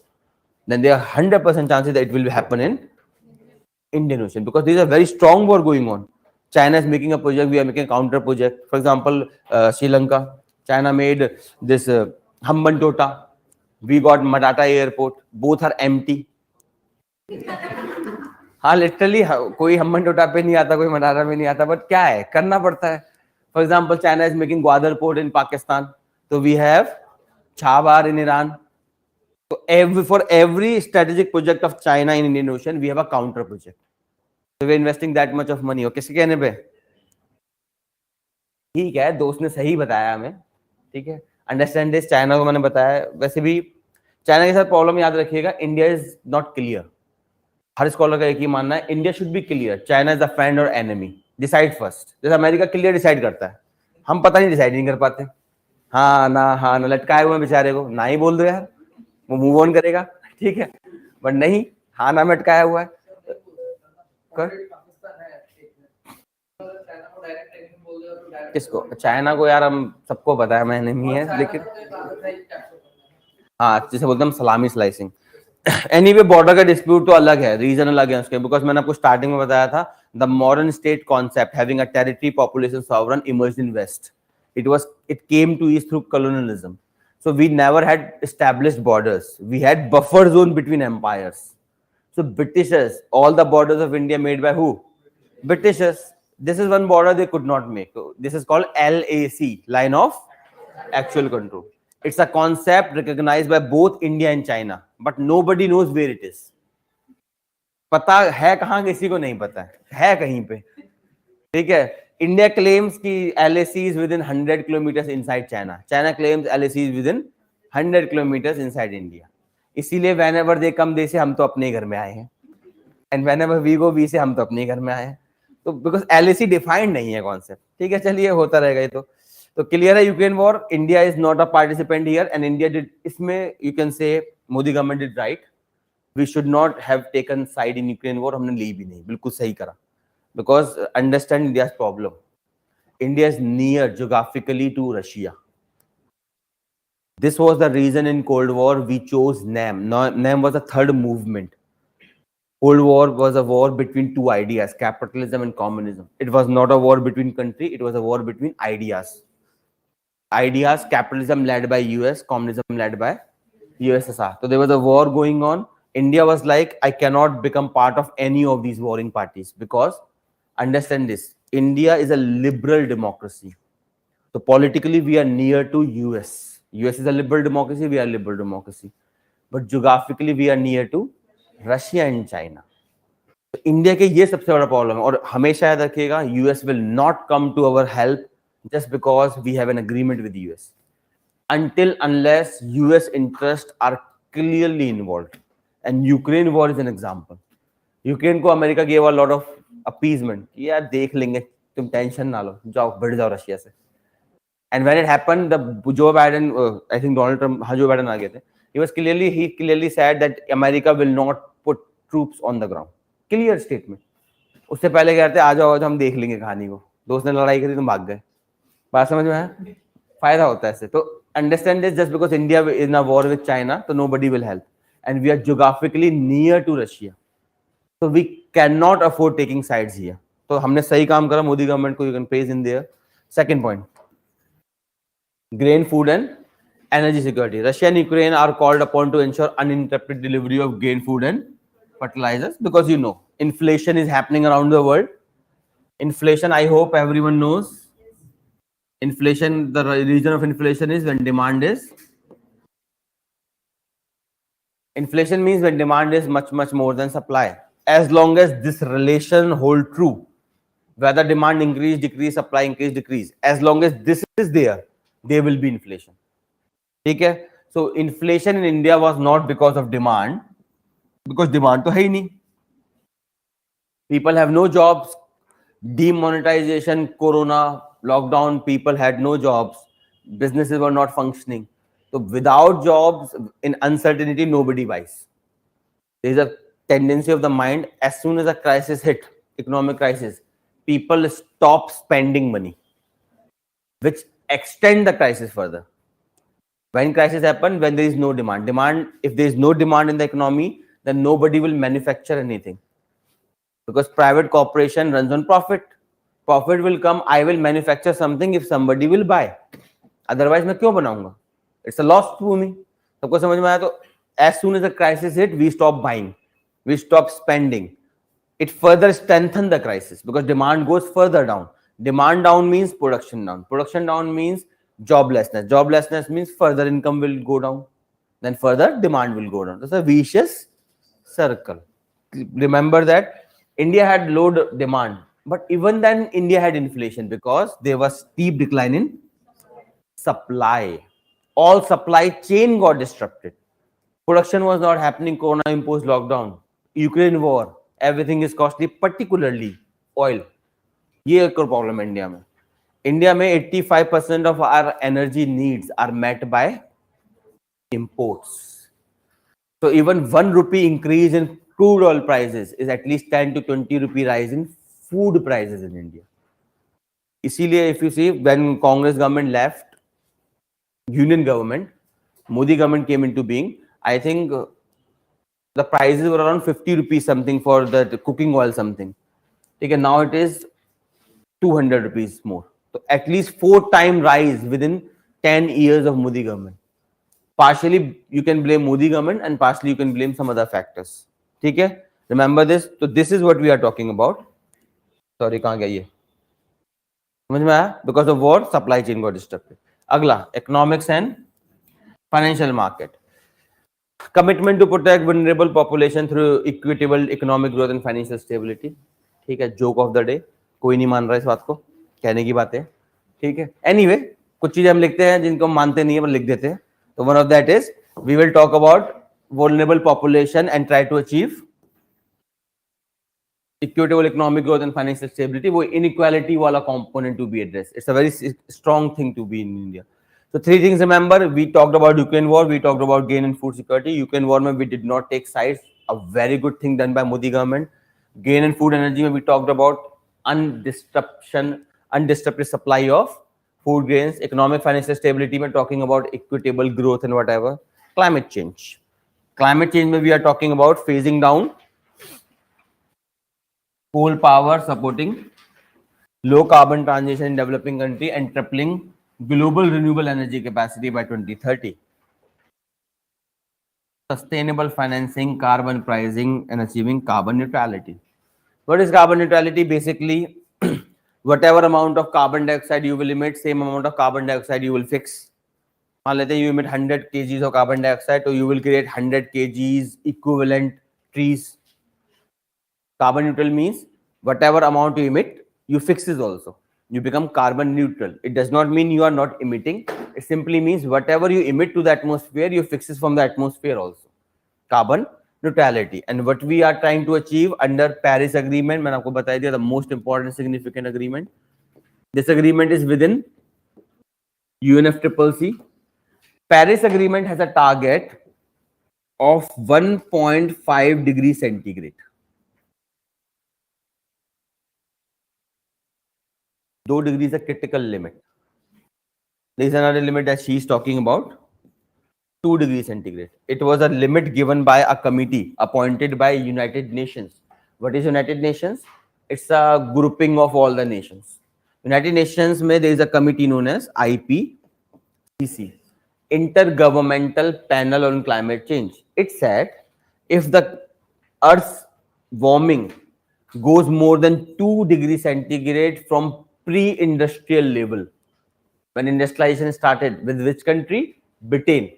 S1: then there are 100% chances that it will happen in Indian Ocean, because there is a very strong war going on. China is making a project, we are making a counter project. For example, Sri Lanka, China made this Hambantota. We got Matata airport. Both are empty. हाँ literally कोई हम्बनटोटा पे नहीं आता, कोई मटारा में नहीं आता, but क्या है, करना पड़ता है. For example, China is making Gwadar port in Pakistan, तो we have Chabahar in Iran. तो for every strategic project of China in Indian Ocean we have a counter project. So we're investing that much of money. और किसके कहने पे? ठीक है, दोस्त ने सही बताया हमें. ठीक है, अंडरस्टैंड दिस. चाइना को मैंने बताया. वैसे भी चाइना के साथ प्रॉब्लम याद रखिएगा, India is not clear. Her scholar का एक ही मानना है, India should be clear. China is a friend और एनिमी. Decide first. जैसे अमेरिका क्लियर डिसाइड करता है, हम पता नहीं डिसाइड नहीं कर पाते. हाँ ना लटकाए हुए बेचारे को ना ही बोल दो यार, वो मूव ऑन करेगा. ठीक है, बट नहीं, हाँ ना में अटकाया हुआ है. किसको? चाइना को यार हम सबको पता है, मैंने नहीं है, लेकिन हाँ जिसे बोलते हैं सलामी स्लाइसिंग. एनीवे बॉर्डर का डिस्प्यूट तो अलग है, रीजन अलग है उसके, बिकॉज मैंने आपको स्टार्टिंग में बताया था the modern state concept having a territory population sovereign emerged in west. It came to east through colonialism. So we never had established borders. We had buffer zone between empires. So Britishers, all the borders of India made by who? Britishers. This is one border they could not make. So this is called LAC, line of actual control. It's a concept recognized by both India and China, but nobody knows where it is. पता है कहाँ, किसी को नहीं पता है कहीं पे. ठीक है, India claims कि LAC is within 100 kilometers inside China. China claims LAC is within 100 kilometers inside India. इसीलिए whenever they come they say हम तो अपने घर में आए हैं, and whenever we go we say हम तो अपने घर में आए हैं. तो because LAC defined नहीं है concept. ठीक है, चलिए होता रहेगा ये तो क्लियर है. Ukraine war, India is not a participant here, and India did, इसमें you can say Modi government did right. We should not have taken side in Ukraine war. हमने ली भी नहीं, बिल्कुल सही करा. Because understand India's problem. India is near geographically to Russia. This was the reason in Cold War we chose NAM. NAM was the third movement. Cold War was a war between two ideas, capitalism and communism. It was not a war between country, it was a war between ideas. Ideas, capitalism led by US, communism led by USSR. So there was a war going on. India was like, I cannot become part of any of these warring parties, because understand this, India is a liberal democracy. So politically we are near to US. US is a liberal democracy, we are a liberal democracy. But geographically we are near to Russia and China. तो India के ये सबसे बड़ा problem है. और हमेशा याद रखिएगा, US will not come to our help just because we have an agreement with US. Until unless US interests are clearly involved. And Ukraine war is an example. Ukraine को America gave a lot of appeasement. यार देख लेंगे, तुम tension ना लो, जाओ बढ़ जाओ Russia से. And when it happened, the Joe Biden, I think Donald Trump, हाँ Joe Biden आ गए थे. He clearly said that America will not put troops on the ground. Clear statement. उससे पहले कहते आ जाओ हम देख लेंगे कहानी को. दोस्त ने लड़ाई करी तुम भाग गए. बात समझ में है? फायदा होता है इससे. तो understand this, just because India is in a war with China, so nobody will help. And we are geographically near to Russia. So we cannot afford taking sides here. तो हमने सही काम करा, मोदी गवर्नमेंट को you can praise in there. Second point, grain, food and energy security. Russia and Ukraine are called upon to ensure uninterrupted delivery of grain, food and fertilizers, because you know inflation is happening around the world. Inflation, I hope everyone knows. Inflation, the reason of inflation is when demand is. Inflation means when demand is much more than supply. As long as this relation hold true, whether demand increase, decrease, supply increase, decrease, as long as this is there will be inflation. Okay? So inflation in India was not because of demand, because demand to hai nahi. People have no jobs, demonetization, corona, lockdown, people had no jobs, businesses were not functioning. So without jobs, in uncertainty, nobody buys. There is a tendency of the mind, as soon as a crisis hit, economic crisis, people stop spending money, which extend the crisis further. When crisis happen, when there is no demand. If there is no demand in the economy, then nobody will manufacture anything. Because private corporation runs on profit. Profit will come, I will manufacture something if somebody will buy. Otherwise, मैं क्यों बनाऊंगा? It's a loss to me. सबको समझ में आया तो as soon as the crisis hit, we stop buying, we stop spending. It further strengthens the crisis because demand goes further down. Demand down means production down. Production down means joblessness. Joblessness means further income will go down. Then further demand will go down. It's a vicious circle. Remember that India had low demand, but even then India had inflation because there was steep decline in supply. All supply chain got disrupted. Production was not happening. Corona imposed lockdown. Ukraine war. Everything is costly, particularly oil. ये एक problem है India में. India में 85% of our energy needs are met by imports. So even 1 rupee increase in crude oil prices is at least 10 to 20 rupee rise in food prices in India. इसीलिए if you see when Congress government left, union government, Modi government came into being, I think the prices were around 50 rupees something for the cooking oil something. Okay, now it is 200 rupees more. So at least 4 times rise within 10 years of Modi government. Partially you can blame Modi government and partially you can blame some other factors. Okay? Remember this. So this is what we are talking about. Sorry, कहाँ गया ये? समझ में आया? Because of war, supply chain got disrupted. अगला, economics and financial market. Commitment to protect vulnerable population through equitable economic growth and financial stability. ठीक है, joke of the day. कोई नहीं मान रहा इस बात को, कहने की बात है. ठीक है. Anyway, कुछ चीजें हम लिखते हैं जिनको हम मानते नहीं है पर लिख देते हैं. So one of that is we will talk about vulnerable population and try to achieve equitable economic growth and financial stability. वो inequality वाला component to be addressed. It's a very strong thing to be in India. So 3 things remember. We talked about Ukraine war. We talked about gain in food security. Ukraine war में we did not take sides. A very good thing done by Modi government. Gain in food energy में we talked about undisrupted supply of food grains. Economic financial stability में talking about equitable growth and whatever. Climate change. Climate change में we are talking about phasing down coal power, supporting low carbon transition in developing country and tripling global renewable energy capacity by 2030. Sustainable financing, carbon pricing and achieving carbon neutrality. What is carbon neutrality? Basically, whatever amount of carbon dioxide you will emit, same amount of carbon dioxide you will fix. मान लेते हैं you emit 100 kgs of carbon dioxide, so you will create 100 kgs equivalent trees. Carbon neutral means whatever amount you emit, you fix it also. You become carbon neutral. It does not mean you are not emitting. It simply means whatever you emit to the atmosphere, you fix it from the atmosphere also. Carbon neutrality. And what we are trying to achieve under Paris Agreement, मैंने आपको बताया दिया, the most important significant agreement. This agreement is within UNFCCC. Paris Agreement has a target of 1.5 degrees centigrade. 2 degrees is a critical limit. There is another limit that she is talking about, 2 degrees centigrade. It was a limit given by a committee appointed by United Nations. What is United Nations? It's a grouping of all the nations. United Nations में there is a committee known as IPCC, Intergovernmental Panel on Climate Change. It said if the Earth's warming goes more than 2 degrees centigrade from pre-industrial level. When industrialization started with which country? Britain.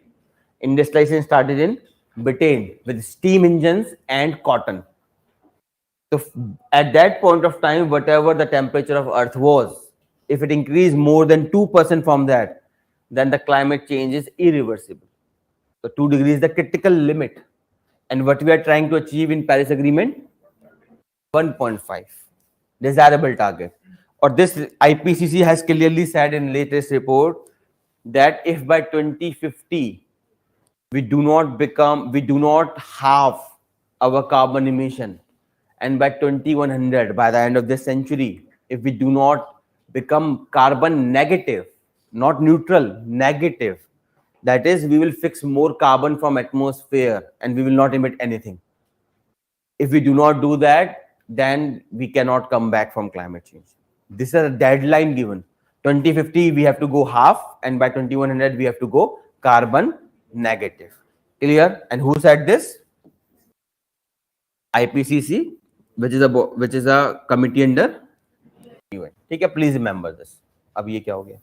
S1: Industrialization started in Britain with steam engines and cotton. So at that point of time, whatever the temperature of Earth was, if it increased more than 2% from that, then the climate change is irreversible. So 2 degrees is the critical limit. And what we are trying to achieve in Paris Agreement? 1.5. Desirable target. Or this IPCC has clearly said in latest report that if by 2050 we do not have our carbon emission. And by 2100, by the end of this century, if we do not become carbon negative, not neutral, negative, that is, we will fix more carbon from atmosphere and we will not emit anything. If we do not do that, then we cannot come back from climate change. This is a deadline given. 2050, we have to go half, and by 2100, we have to go carbon negative. Clear? And who said this? IPCC, which is a committee under UN. ठीक है, please remember this. अब ये क्या हो गया?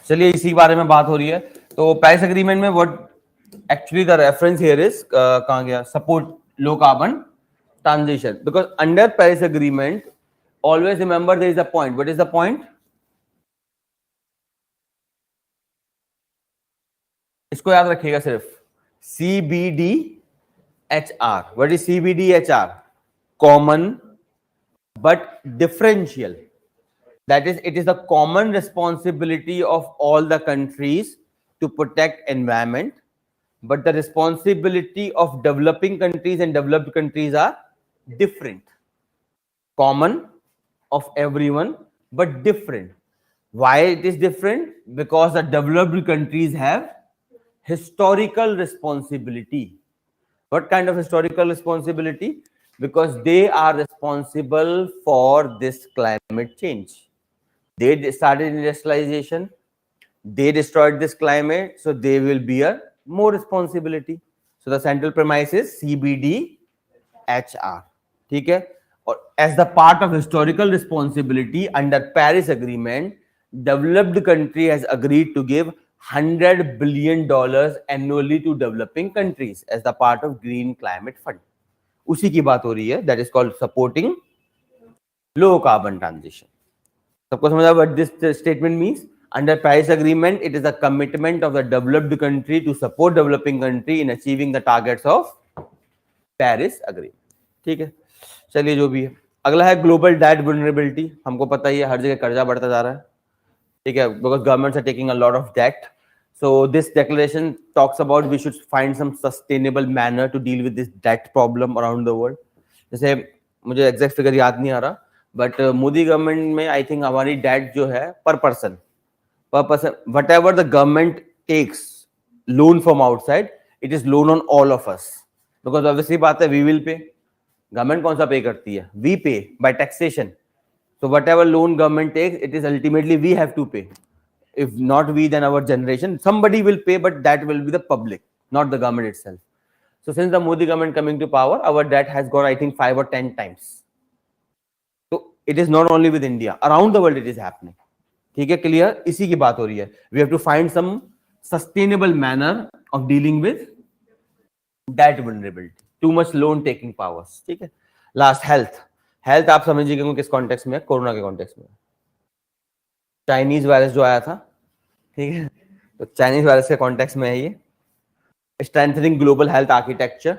S1: चलिए इसी बारे में बात हो रही है. तो पेरिस एग्रीमेंट में what actually the reference here is कहां गया? Support low carbon transition. Because under Paris agreement always remember there is a point. What is the point? इसको याद रखिएगा सिर्फ. CBDHR. What is CBDHR? Common but differential. That is, it is the common responsibility of all the countries to protect environment, but the responsibility of developing countries and developed countries are different. Common of everyone, but different. Why it is different? Because the developed countries have historical responsibility. What kind of historical responsibility? Because they are responsible for this climate change. They started industrialization, they destroyed this climate, so they will bear more responsibility. So the central premise is CBDHR. ठीक है? और as the part of historical responsibility under Paris Agreement, developed country has agreed to give $100 billion annually to developing countries as the part of Green Climate Fund. उसी की बात हो रही है. That is called supporting low carbon transition. सबको समझ आया what this statement means? Under Paris Agreement, it is a commitment of the developed country to support developing country in achieving the targets of Paris Agreement. ठीक है, चलिए जो भी है. अगला है ग्लोबल डेट वल्नरेबिलिटी. हमको पता ही है हर जगह कर्जा बढ़ता जा रहा है. ठीक है, because governments are taking a lot of debt. So this declaration talks about we should find some sustainable manner to deal with this debt problem around the world. जैसे मुझे एग्जैक्ट फिगर याद नहीं आ रहा, बट मोदी गवर्नमेंट में I think हमारी date जो है पर person whatever the government takes loan from outside, it is loan on all of us. Because obviously बात है, वी विल पे. गवर्नमेंट कौन सा पे करती है? We pay by taxation. So whatever loan government takes, it is ultimately we have to pay. If not we, then our generation, somebody will pay, but that will be the public, not the government itself. So since the Modi government coming to power, our debt has gone, I think, 5 or 10 times. So it is not only with India, around the world it is happening. ठीक है, clear? इसी की बात हो रही है. We have to find some sustainable manner of dealing with debt vulnerability. Too much loan taking powers. ठीक है. Last, health. हेल्थ आप समझिएगा किस कॉन्टेक्स्ट में? कोरोना के कॉन्टेक्स्ट में. चाइनीज वायरस जो आया था, ठीक है, तो चाइनीज वायरस के कॉन्टेक्स्ट में है ये. Strengthening global health architecture.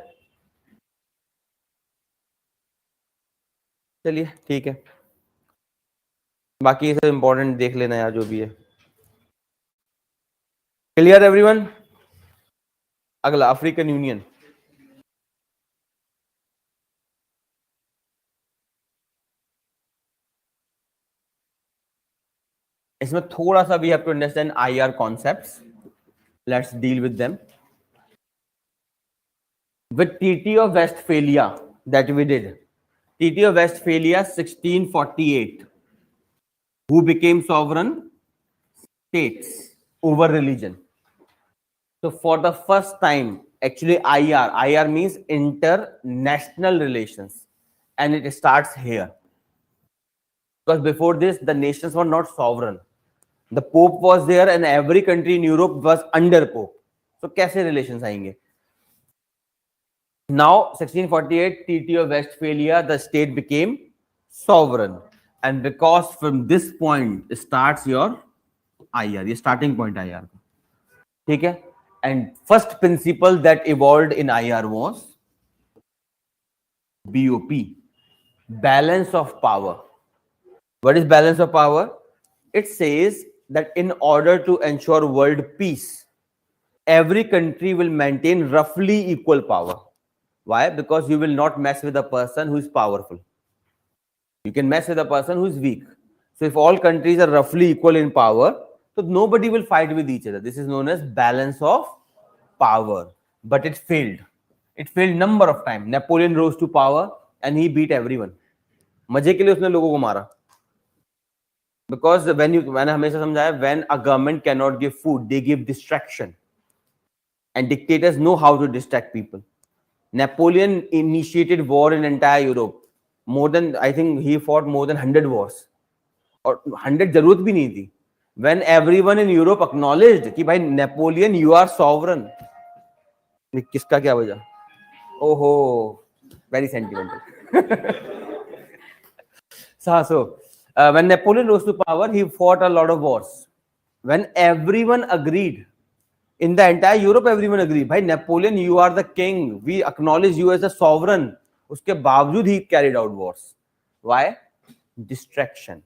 S1: चलिए ठीक है, बाकी ये सब इंपॉर्टेंट देख लेना यार जो भी है. Clear everyone? अगला अफ्रीकन यूनियन. इसमें थोड़ा सा we have to understand IR concepts. Let's deal with them. With टीटी of Westphalia that we did, टीटी of Westphalia 1648, who became sovereign states over religion. So for the first time, actually IR means international relations, and it starts here. Because before this, the nations were not sovereign. The Pope was there, and every country in Europe was under Pope. So कैसे relations आएंगे? Now 1648 Treaty of Westphalia, the state became sovereign, and because from this point starts your IR, ये starting point IR. ठीक है? And first principle that evolved in IR was BOP, balance of power. What is balance of power? It says that in order to ensure world peace, every country will maintain roughly equal power. Why? Because you will not mess with a person who is powerful. You can mess with a person who is weak. So if all countries are roughly equal in power, so nobody will fight with each other. This is known as balance of power. But it failed. It failed number of times. Napoleon rose to power and he beat everyone. मजे के लिए उसने लोगों को मारा. Because मैंने हमेशा समझाया, when a government cannot give food, they give distraction. And dictators know how to distract people. Napoleon initiated war in entire Europe. More than, I think he fought more than 100 wars. और 100 जरूरत भी नहीं थी. When everyone in Europe acknowledged कि भाई Napoleon, you are sovereign. किसका क्या वजह? ओहो, very sentimental. So when Napoleon rose to power, he fought a lot of wars. When everyone agreed, in the entire Europe, everyone agreed, भाई Napoleon, you are the king. We acknowledge you as a sovereign. उसके बावजूद he carried out wars. Why? Distraction.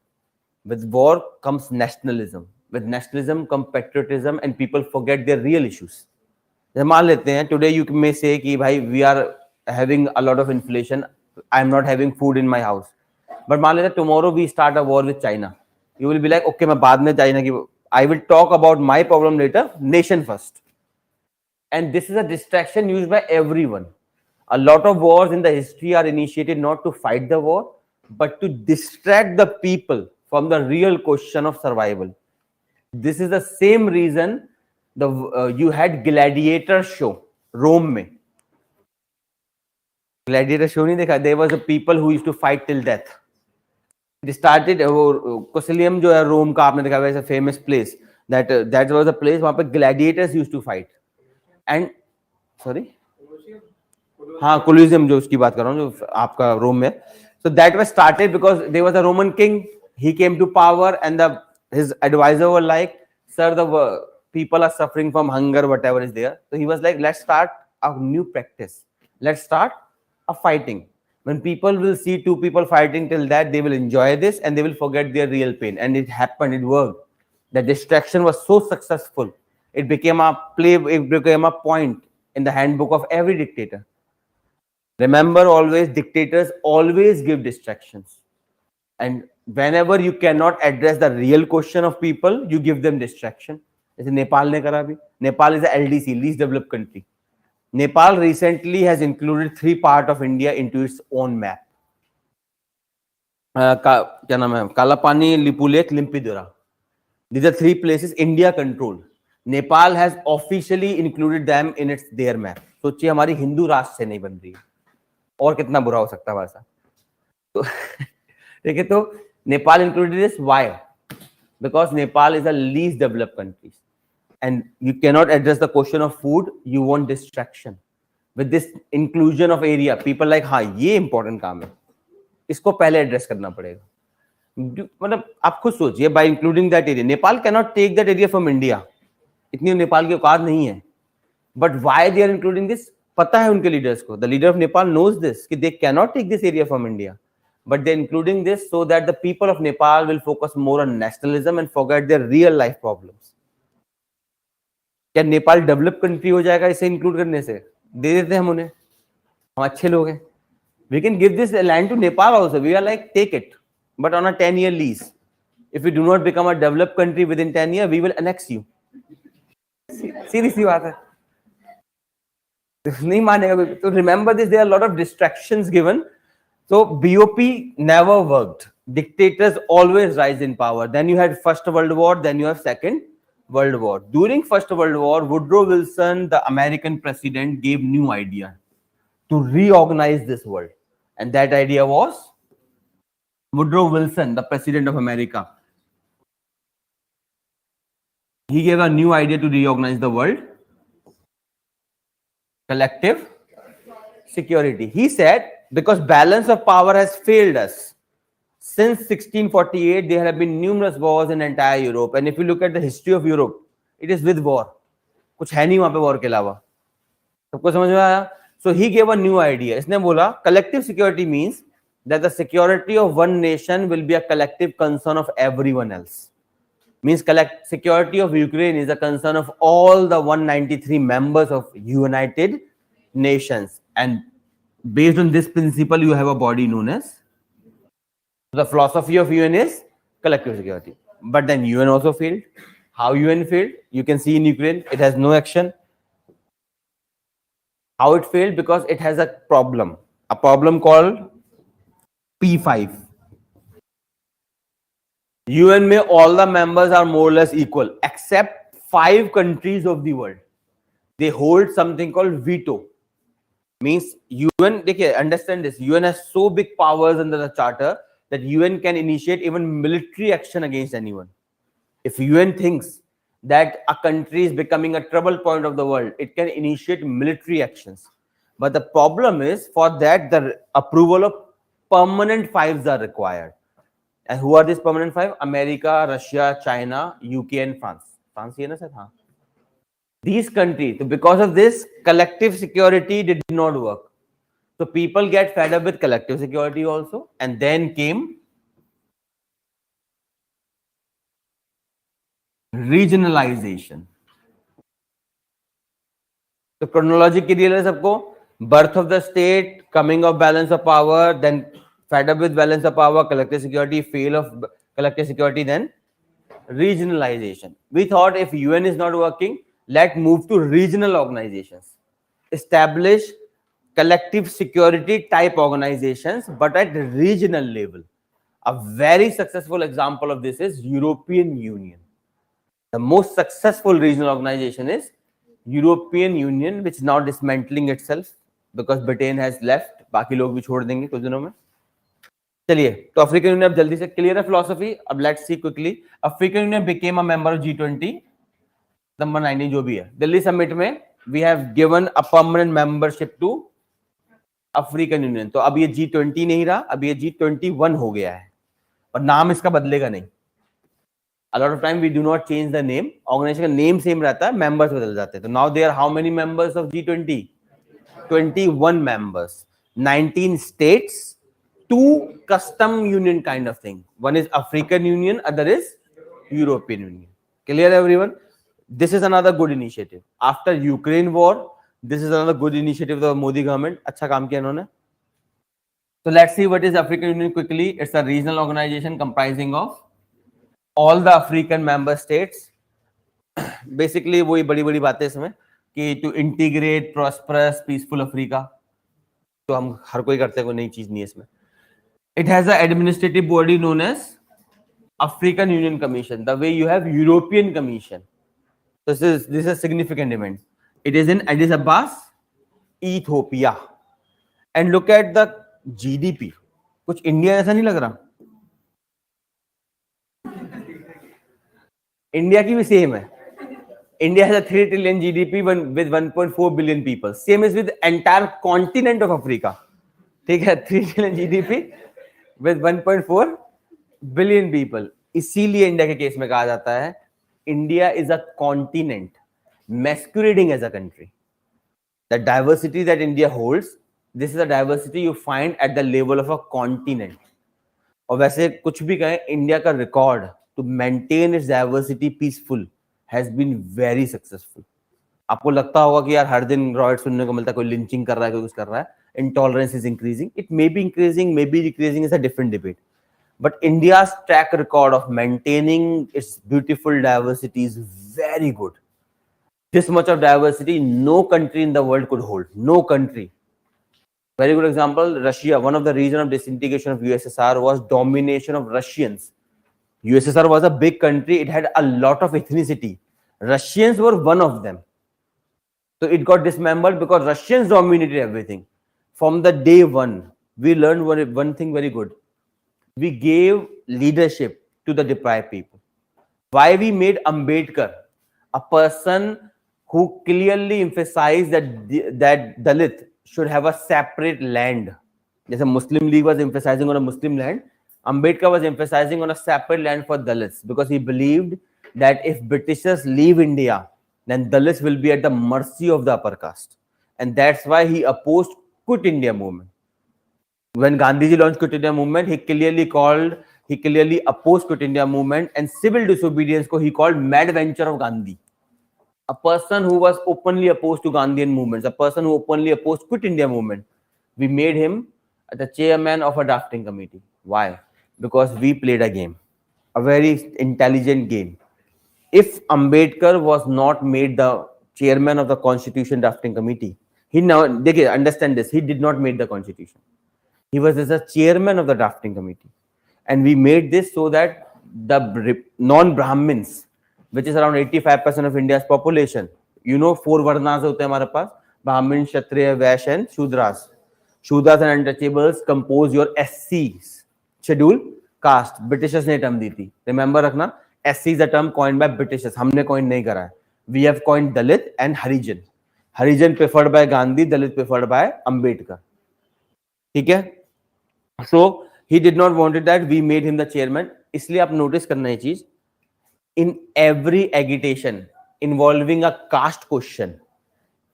S1: With war comes nationalism. With nationalism comes patriotism, and people forget their real issues. मान लेते हैं, today you may say कि भाई we are having a lot of inflation. I am not having food in my house. But मान लेते हैं tomorrow we start a war with China. You will be like, okay, मैं बाद में China की, I will talk about my problem later. Nation first. And this is a distraction used by everyone. A lot of wars in the history are initiated not to fight the war, but to distract the people from the real question of survival. This is the same reason you had gladiator show Rome में. Gladiator show नहीं देखा? There was a people who used to fight till death. It started Colosseum जो है Rome का, आपने देखा वैसे famous place. That was a place वहाँ पे gladiators used to fight. And sorry, हाँ Colosseum जो उसकी बात कर रहा हूँ जो आपका रोम में. So that was started because there was a Roman king. He came to power and his advisor were like, sir, the people are suffering from hunger, whatever is there. So he was like, let's start a new practice. Let's start a fighting. When people will see two people fighting till that, they will enjoy this and they will forget their real pain. And it happened, it worked. The distraction was so successful. It became a point in the handbook of every dictator. Remember always, dictators always give distractions. And whenever you cannot address the real question of people, you give them distraction. जैसे नेपाल ने करा भी. Nepal is a LDC, least developed country. Nepal recently has included 3 parts of India into its own map. क्या नाम है? Kalapani, Lipulekh, लिम्पिदुरा. These are 3 places India controlled. Nepal has officially included them in their map. सोचिए हमारी हिंदू राष्ट्र से नहीं बन रही है और कितना बुरा हो सकता है वैसा. तो देखिए, तो Nepal included this. Why? Because Nepal is a least developed country. And you cannot address the question of food, you want distraction. With this inclusion of area, people like, हाँ ये important काम है, इसको पहले address करना पड़ेगा. मतलब आप खुद सोचिए, by including that area, Nepal cannot take that area from India. इतनी नेपाल की औकात नहीं है. But why they are including this? पता है उनके leaders को. The leader of Nepal knows this, कि they cannot take this area from India. But they're including this so that the people of Nepal will focus more on nationalism and forget their real life problems. क्या Nepal develop country हो जाएगा इसे include करने से? दे देते हैं हम उन्हें, हम अच्छे लोग हैं. We can give this land to Nepal also. We are like, take it, but on a 10-year lease. If we do not become a developed country within 10 years, we will annex you. सीधी सी बात है. नहीं मानेगा. तो remember this, there are a lot of distractions given. So BOP never worked. Dictators always rise in power. Then you had First World War, then you have Second World War. During First World War, Woodrow Wilson, the American president, gave new idea to reorganize this world. And that idea was Woodrow Wilson, the president of America. He gave a new idea to reorganize the world. Collective security. He said, because balance of power has failed us. Since 1648, there have been numerous wars in entire Europe. And if you look at the history of Europe, it is with war. कुछ है नहीं वहां पे war के अलावा. सबको समझ में आया? So he gave a new idea. इसने बोला, collective security means that the security of one nation will be a collective concern of everyone else. Means collect security of Ukraine is a concern of all the 193 members of United Nations, and based on this principle, you have a body known as. The philosophy of UN is collective security. But then UN also failed. How UN failed? You can see in Ukraine, it has no action. How it failed? Because it has a problem called P5. UN में all the members are more or less equal except 5 countries of the world. They hold something called veto. Means UN, understand this, UN has so big powers under the charter that UN can initiate even military action against anyone. If UN thinks that a country is becoming a trouble point of the world, it can initiate military actions. But the problem is, for that, the approval of permanent fives are required. And who are these permanent 5? America, Russia, China, UK, and France. France, here na sir? Haan. These countries, so because of this, collective security did not work. So people get fed up with collective security also, and then came regionalization. So chronology clear है सबको? Birth of the state, coming of balance of power, then fed up with balance of power, collective security, fail of collective security, then regionalization. We thought if UN is not working, let's move to regional organizations. Establish collective security type organizations, but at regional level. A very successful example of this is European Union. The most successful regional organization is European Union, which is now dismantling itself because Britain has left. बाकी लोग भी छोड़ देंगे कुछ दिनों में. चलिए, तो अफ्रीकन यूनियन अब जल्दी से क्लियर है फिलॉसफी. अब let's see quickly. African Union became a member of G20 number 19 जो भी है. दिल्ली समिट में we have given a permanent membership to African Union. तो अब ये G20 नहीं रहा, अब ये G21 हो गया है और नाम इसका बदलेगा नहीं. A lot of time we do not change the name. Organization का name same रहता है, members बदल जाते हैं. तो now there are how many members of G20? 21 members, 19 states, 2 custom union kind of thing. One is African Union, other is European Union. Clear everyone? This is another good initiative. After Ukraine war, this is another good initiative of the Modi government. अच्छा काम किया इन्होंने. So let's see what is African Union quickly. It's a regional organization comprising of all the African member states. Basically वही बड़ी बड़ी बातें इसमें कि to integrate prosperous peaceful Africa. तो हम हर कोई करते हैं, कोई नई चीज नहीं है इसमें. It has an administrative body known as African Union Commission, the way you have European Commission. This is a significant event. It is in Addis Ababa, Ethiopia. And look at the GDP. कुछ India ऐसा नहीं लग रहा. India की भी same है. India has a 3 trillion GDP with 1.4 billion people. Same is with entire continent of Africa. ठीक है, 3 trillion GDP with 1.4 billion people. इसीलिए इंडिया के केस में कहा जाता है India is a continent masquerading as a country. The diversity that India holds, this is a diversity you find at the level of a continent. और वैसे कुछ भी कहें, इंडिया का record to maintain its diversity peaceful has been very successful. आपको लगता होगा कि यार हर दिन रॉयट सुनने को मिलता है, कोई लिंचिंग कर रहा है, कोई कुछ कर रहा है. Intolerance is increasing. It may be increasing, may be decreasing, is a different debate. But India's track record of maintaining its beautiful diversity is very good. This much of diversity, no country in the world could hold. No country. Very good example, Russia. One of the reasons of disintegration of USSR was domination of Russians. USSR was a big country. It had a lot of ethnicity. Russians were one of them. So it got dismembered because Russians dominated everything. From the day one, we learned one thing very good. We gave leadership to the deprived people. Why we made Ambedkar a person who clearly emphasized that Dalit should have a separate land. As a Muslim League was emphasizing on a Muslim land, Ambedkar was emphasizing on a separate land for Dalits, because he believed that if Britishers leave India, then Dalits will be at the mercy of the upper caste. And that's why he opposed Quit India movement. When Gandhiji launched Quit India movement, he clearly called he clearly opposed Quit India movement and civil disobedience ko he called mad venture of Gandhi. A person who was openly opposed to Gandhian movements, a person who openly opposed Quit India movement, we made him the chairman of a drafting committee. Why? Because we played a game, a very intelligent game. If Ambedkar was not made the chairman of the Constitution drafting committee, he now, they understand this, he did not make the constitution. He was as a chairman of the drafting committee. And we made this so that the non-Brahmins, which is around 85% of India's population, you know, 4 varnas hote hain hamare paas, Brahmin, Kshatriya, Vaishya and Shudras. Shudras and untouchables compose your SCs, schedule caste. Britishers ने term दी थी. Remember रखना, SC is a term coined by Britishers. हमने coin नहीं करा है. We have coined Dalit and Harijan. Harijan preferred by Gandhi, Dalit preferred by Ambedkar. ठीक है? So he did not wanted that. We made him the chairman. इसलिए आप notice करना ये चीज. In every agitation involving a caste question,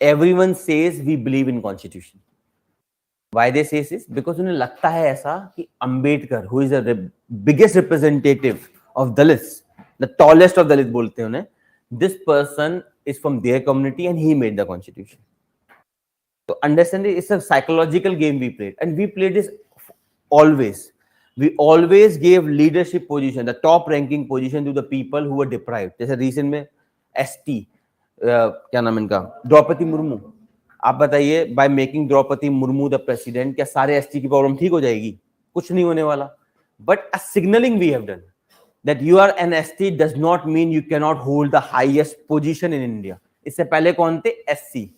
S1: everyone says we believe in constitution. Why they say this? Because उन्हें लगता है ऐसा कि Ambedkar, who is the biggest representative of Dalits, the tallest of Dalits बोलते हैं उन्हें, this person is from their community and he made the constitution. So understand it, it's a psychological game we played, and we played this always. We always gave leadership position, the top ranking position to the people who were deprived. जैसे recent में ST, क्या नाम इनका, द्रौपदी मुर्मू. आप बताइए, by making Draupadi Murmu the president, क्या सारे ST की प्रॉब्लम ठीक हो जाएगी? कुछ नहीं होने वाला. But a signaling we have done that you are an ST does not mean you cannot hold the highest position in India. इससे पहले कौन थे? SC.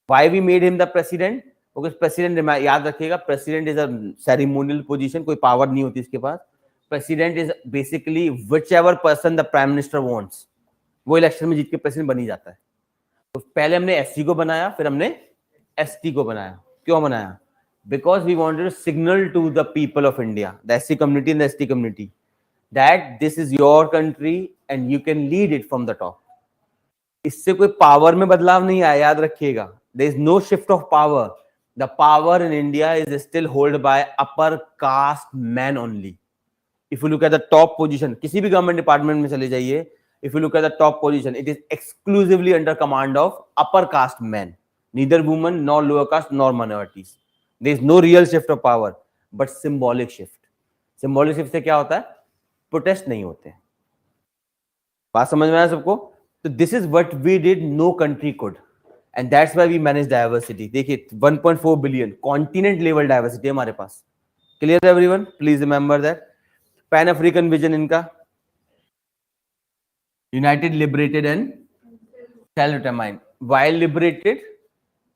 S1: Why we made him the president? Because president, याद रखिएगा, president is a ceremonial position, कोई power नहीं होती इसके पास. President is basically whichever person the prime minister wants, वो election में जीत के president बनी जाता है. तो पहले हमने SC को बनाया, फिर हमने ST को बनाया. क्यों बनाया? Because we wanted to signal to the people of India, the SC community and the ST community, that this is your country and you can lead it from the top. इससे कोई power में बदलाव नहीं आया, याद रखिएगा. There is no shift of power. The power in India is still held by upper caste men only. If you look at the top position, किसी भी government department में चले जाइए, if you look at the top position, it is exclusively under command of upper caste men. Neither women, nor lower caste, nor minorities. There is no real shift of power, but symbolic shift. Symbolic shift से क्या होता है? Protest नहीं होते हैं. बात समझ में आया सबको? So this is what we did, no country could. And that's why we manage diversity. देखिए 1.4 billion continent level diversity है हमारे पास. Clear everyone? Please remember that. Pan African vision इनका united, liberated and self-determined. Why liberated?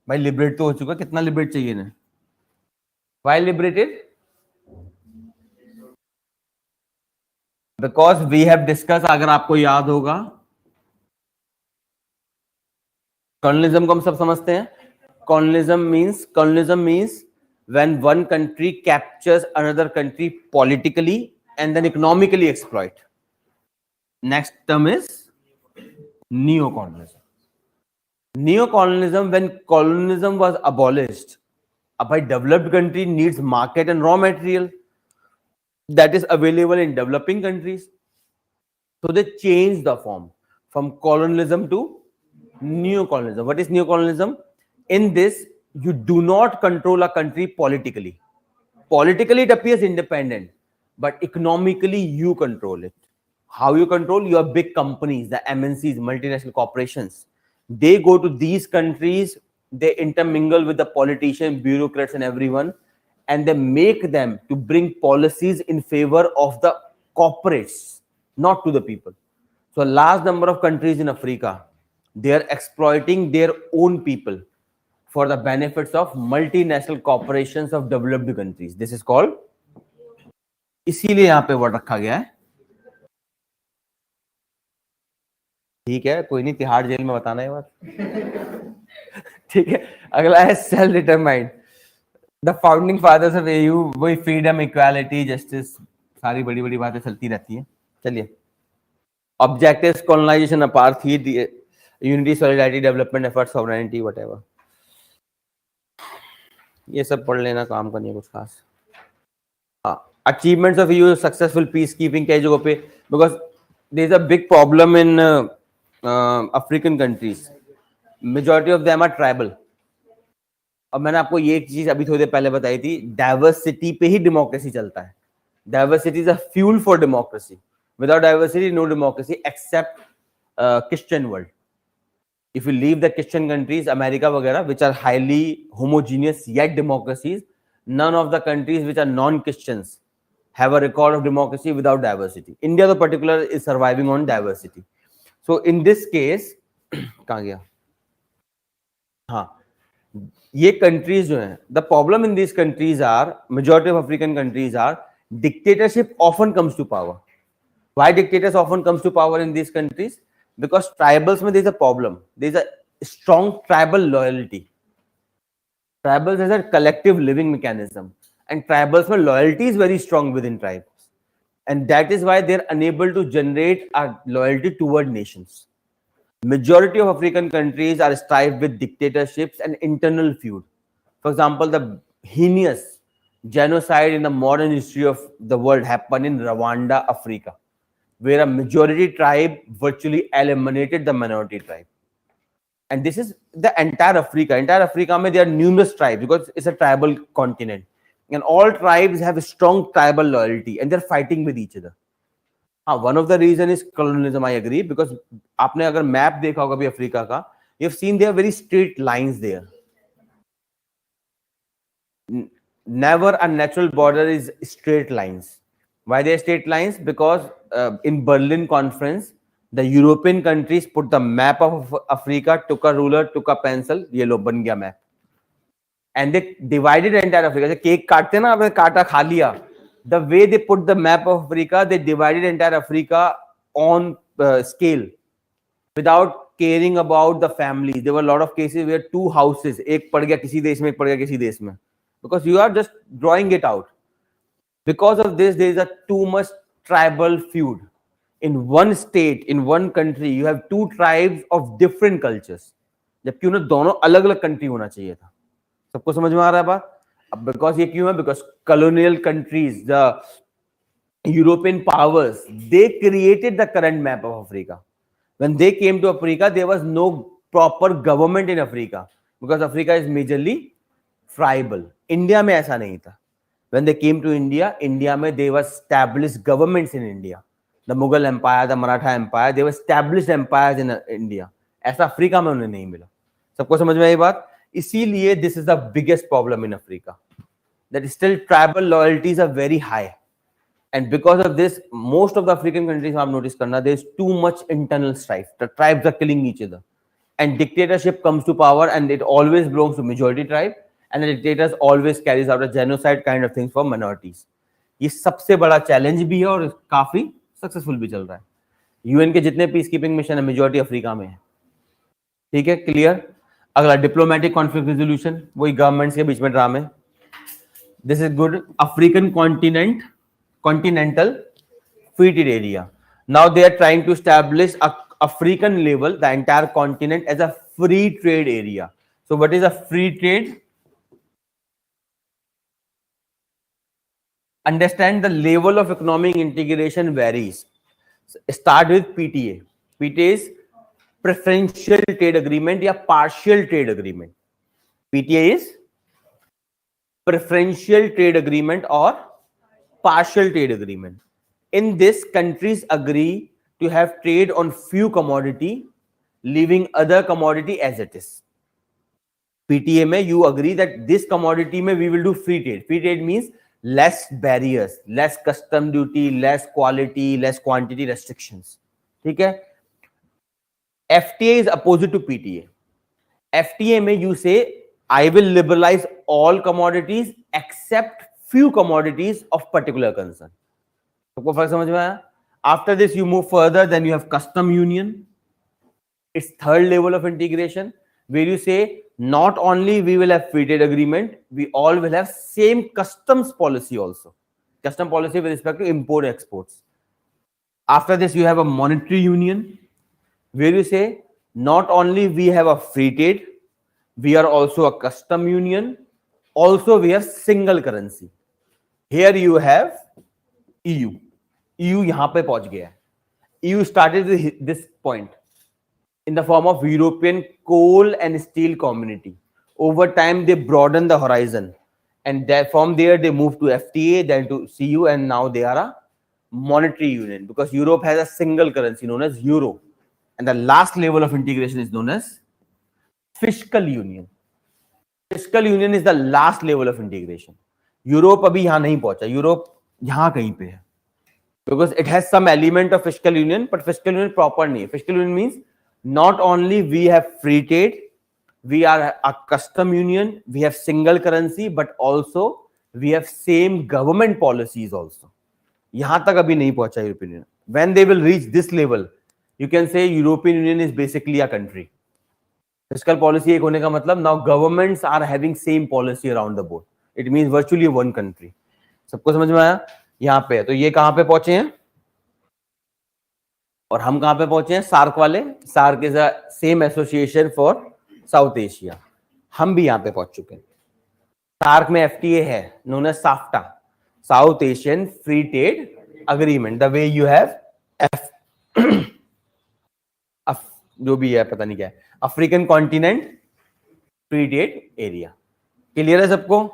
S1: भाई liberate तो हो चुका, कितना liberate चाहिए ना? Why liberated? Because we have discussed, अगर आपको याद होगा, colonialism को हम सब समझते हैं. Colonialism means when one country captures another country politically and then economically exploit. Next term is neocolonialism. Neocolonialism, when colonialism was abolished, a developed country needs market and raw material that is available in developing countries. So they changed the form from colonialism to neocolonialism. What is neocolonialism? In this, you do not control a country politically. Politically, it appears independent, but economically, you control it. How you control? Your big companies, the MNCs, multinational corporations, they go to these countries, they intermingle with the politicians, bureaucrats, and everyone, and they make them to bring policies in favor of the corporates, not to the people. So a large number of countries in Africa, they are exploiting their own people for the benefits of multinational corporations of developed countries. This is called, इसीलिए यहाँ पे word रखा गया है. ठीक है, कोई नहीं, तिहाड़ जेल में बताना है बात. ठीक है, अगला है self determined. The founding fathers of AU, वही फ्रीडम, इक्वालिटी, जस्टिस, सारी बड़ी बड़ी बातें चलती रहती हैं. चलिए, objectives, colonisation, apartheid, unity, solidarity, development effort, sovereignty, whatever, ये सब पढ़ लेना, काम का नहीं है कुछ खास. हाँ, achievements of EU successful peacekeeping कई जगहों पे, because there is a big problem in African countries. Majority of them are tribal. और मैंने आपको ये एक चीज अभी थोड़ी देर पहले बताई थी, डाइवर्सिटी पे ही डेमोक्रेसी चलता है. Diversity is a fuel for democracy. Without diversity no democracy except Christian world. If you leave the Christian countries, America वगैरह, which are highly homogeneous yet democracies, none of the countries which are non-Christians have a record of democracy without diversity. India, in particular, is surviving on diversity. So in this case, कहाँ गया? हाँ, ये countries जो हैं, the problem in these countries are, majority of African countries are, dictatorship often comes to power. Why dictators often comes to power in these countries? Because tribals में there is a problem. There is a strong tribal loyalty. Tribals is a collective living mechanism, and tribals में loyalty is very strong within tribes, and that is why they are unable to generate a loyalty toward nations. Majority of African countries are strive with dictatorships and internal feud. For example, the heinous genocide in the modern history of the world happened in Rwanda, Africa, where a majority tribe virtually eliminated the minority tribe. And this is the entire Africa. Entire Africa, there are numerous tribes because it's a tribal continent. And all tribes have a strong tribal loyalty and they're fighting with each other. One of the reasons is colonialism, I agree, because आपने अगर map देखा होगा भी Africa का, you've seen there are very straight lines there. Never a natural border is straight lines. Why they are straight lines? Because in Berlin conference, the European countries put the map of Africa, took a ruler, took a pencil, ये लो बन गया map. And they divided entire Africa. जैसे cake काटते ना, आपने काटा खा लिया. The way they put the map of Africa, they divided entire Africa on scale without caring about the families. There were a lot of cases where two houses, एक पड़ गया किसी देश में, एक पड़ गया किसी देश में, because you are just drawing it out. Because of this, there is a too much tribal feud. In one state, in one country, you have two tribes of different cultures. जबकि उन्हें दोनों अलग-अलग country होना चाहिए था. सबको समझ में आ रहा है बात? अब because ये क्यों है? Because colonial countries, the European powers, they created the current map of Africa. When they came to Africa, there was no proper government in Africa because Africa is majorly tribal. India में ऐसा नहीं था. When they came to India, India में they were established governments in India. The Mughal Empire, the Maratha Empire, they were established empires in India. ऐसा Africa में उन्हें नहीं मिला. सबको समझ में आई बात? इसीलिए this is the biggest problem in Africa. That still tribal loyalties are very high. And because of this, most of the African countries have noticed karna, there is too much internal strife. The tribes are killing each other. And dictatorship comes to power and it always belongs to majority tribe. And the dictators always carries out a genocide kind of things for minorities. ये सबसे बड़ा challenge भी है और काफी successful भी चल रहा है. यूएन के जितने पीस कीपिंग मिशन है मेजॉरिटी अफ्रीका में है. ठीक है, क्लियर. अगला डिप्लोमेटिक कॉन्फ्लिक्ट रेजोल्यूशन, वही गवर्नमेंट्स के बीच में ड्रामे. This is good. African continental free trade area. Now they are trying to establish a African level, the entire continent as a free trade area. So what is a free trade? Understand the level of economic integration varies. Start with PTA. PTA is preferential trade agreement या partial trade agreement. PTA is preferential trade agreement or partial trade agreement. In this, countries agree to have trade on few commodity, leaving other commodity as it is. PTA में you agree that this commodity में we will do free trade. Free trade means less barriers, less custom duty, less quality, less quantity restrictions. ठीक है? FTA is opposite to PTA. FTA में you say I will liberalize all commodities except few commodities of particular concern. सबको फर्क समझ में आया? After this you move further, then you have custom union. It's third level of integration where you say not only we will have free trade agreement, we all will have same customs policy also. Custom policy with respect to import exports. After this you have a monetary union where you say not only we have a free trade, we are also a custom union, also we have single currency. Here you have EU. EU यहाँ पे पहुंच गया है. EU started with this point in the form of European coal and steel community. Over time, they broadened the horizon, and from there they moved to FTA, then to CU, and now they are a monetary union because Europe has a single currency known as euro, and the last level of integration is known as fiscal union. Fiscal union is the last level of integration. Europe अभी यहाँ नहीं पहुंचा. Europe यहाँ कहीं पे है. Because it has some element of fiscal union, but fiscal union proper nahi. Fiscal union means not only we have free trade, we are a custom union, we have single currency, but also we have same government policies also. यहाँ तक अभी नहीं पहुंचा European Union. When they will reach this level, you can say European Union is basically a country. Fiscal policy एक होने का मतलब now governments are having same policy around the board. It means virtually one country. सबको समझ में आया? यहाँ पे तो ये कहां पे पहुंचे हैं और हम कहां पे पहुंचे हैं? सार्क वाले. SAARC is a same association for South Asia. हम भी यहां पे पहुंच चुके हैं. सार्क में एफटीए है known as SAFTA, South Asian free trade agreement. The way you have जो भी है पता नहीं क्या है, African continent free trade area. Clear है सबको?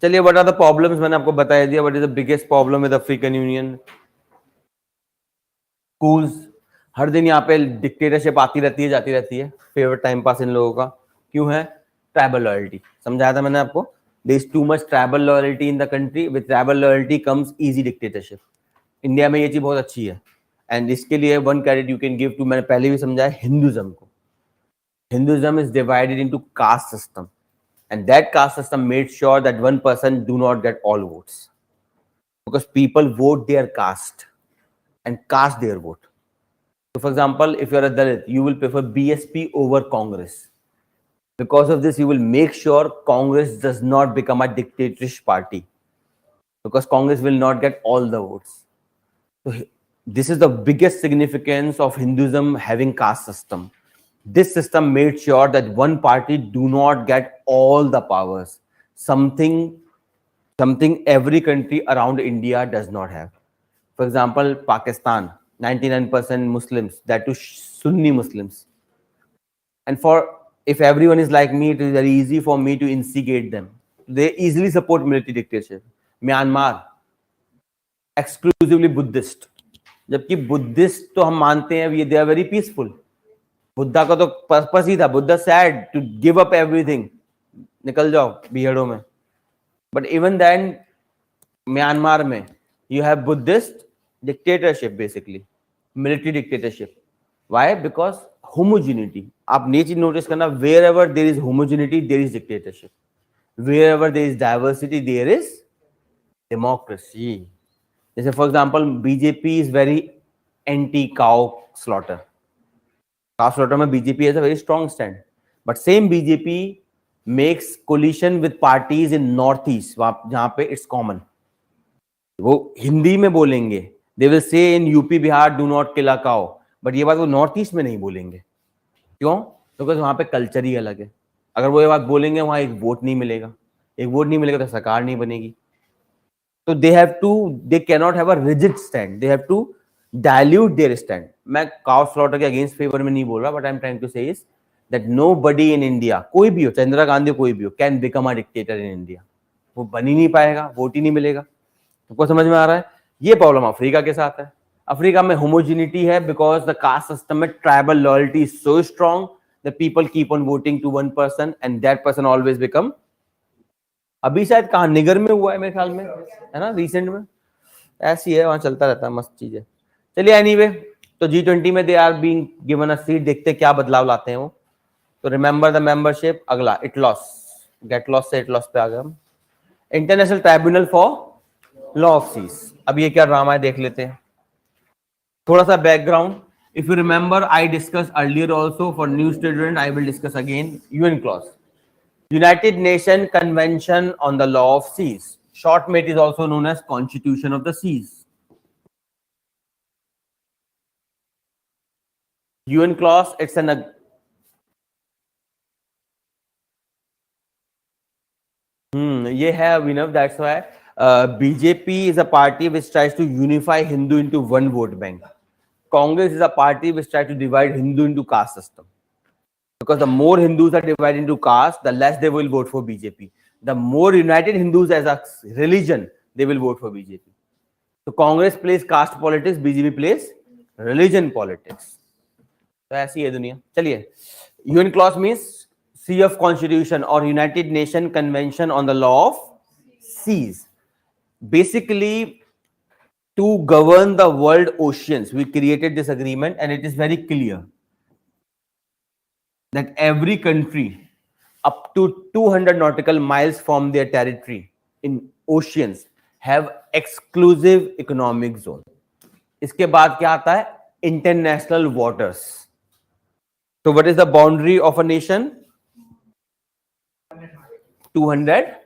S1: चलिए, व्हाट आर द प्रॉब्लम्स मैंने आपको बता दिया. What is the biggest problem with African Union? Schools. हर दिन यहाँ पे डिक्टेटरशिप आती रहती है जाती रहती है. फेवरेट टाइम पास इन लोगों का. क्यों है? Tribal loyalty. समझाया था मैंने आपको. There is too much tribal loyalty in the country. With tribal loyalty comes easy dictatorship. India में ये चीज बहुत अच्छी है. एंड इसके लिए one credit you can give to, मैंने पहले भी समझाया, हिंदुज्म को. Hinduism is divided into caste system. And that caste system made sure that one person do not get all votes, because people vote their caste and cast their vote. So, for example, if you are a Dalit, you will prefer BSP over Congress. Because of this, you will make sure Congress does not become a dictatorial party, because Congress will not get all the votes. So, this is the biggest significance of Hinduism having caste system. This system made sure that one party do not get all the powers. Something every country around India does not have. For example, Pakistan, 99% Muslims, that too Sunni Muslims. And if everyone is like me, it is very easy for me to instigate them. They easily support military dictatorship. Myanmar, exclusively Buddhist. जबकि Buddhist तो हम मानते हैं they are very peaceful. Buddha का तो purpose ही था, Buddha said to give up everything, निकल जाओ बिहेड़ों में. बट इवन देन म्यांमार में you have Buddhist dictatorship, basically military dictatorship. Why? Because homogeneity. आप ये चीज नोटिस करना, wherever there is homogeneity there is dictatorship, wherever there is diversity there is democracy. जैसे for example BJP is very anti cow slaughter. Cow slaughter में BJP has a very strong stand, but same BJP makes coalition with parties in northeast, जहाँ पे it's common. वो हिंदी में बोलेंगे, they will say in UP Bihar do not kill a cow, but ये बात वो north east में नहीं बोलेंगे. क्यों? क्योंकि वहाँ पे कल्चर ही अलग है. अगर वो ये बात बोलेंगे वहाँ एक वोट नहीं मिलेगा. एक वोट नहीं मिलेगा तो सरकार नहीं बनेगी. तो they cannot have a rigid stand. They have to dilute their stand. मैं काउ स्लॉटर के अगेंस्ट फेवर में नहीं बोल रहा, but I am trying to say is that nobody in India, कोई भी हो, चाहे इंदिरा गांधी कोई भी हो, can become a dictator in India. वो बन ही नहीं पाएगा, वोट ही नहीं मिलेगा. तुमको समझ में आ रहा है? ये प्रॉब्लम अफ्रीका के साथ है. अफ्रीका में होमोजिनिटी है बिकॉज द कास्ट सिस्टम में tribal loyalty is so strong that people keep on voting to one person and that person always become. अभी शायद कहाँ निगर में हुआ है मेरे ख्याल में, है ना, रिसेंट में. ऐसी है, वहां चलता रहता है, मस्त चीज है. चलिए, एनीवे, तो G20 में they are being given a seat. देखते क्या बदलाव लाते हैं वो. तो रिमेंबर द मेंबरशिप. अगला इट लॉस, गेट लॉस से इट लॉस पे आ गए हम. International Tribunal for Law of Seas. अब ये क्या ड्रामा है देख लेते हैं. थोड़ा सा background. If you remember, I discuss earlier also. For new student I will discuss again. UN clause, United Nation convention on the law of seas. Short में it is also known as constitution of the seas. UN clause, it's an ये है अभिनव, that's why BJP is a party which tries to unify Hindu into one vote bank. Congress is a party which tries to divide Hindu into caste system. Because the more Hindus are divided into caste, the less they will vote for BJP. The more united Hindus as a religion, they will vote for BJP. So Congress plays caste politics, BJP plays religion politics. तो ऐसी है दुनिया. चलिए, UN clause means C of Constitution or United Nation Convention on the Law of Seas. Basically, to govern the world oceans, we created this agreement, and it is very clear that every country up to 200 nautical miles from their territory in oceans have exclusive economic zone. इसके बाद क्या आता है? International waters. So what is the boundary of a nation? 200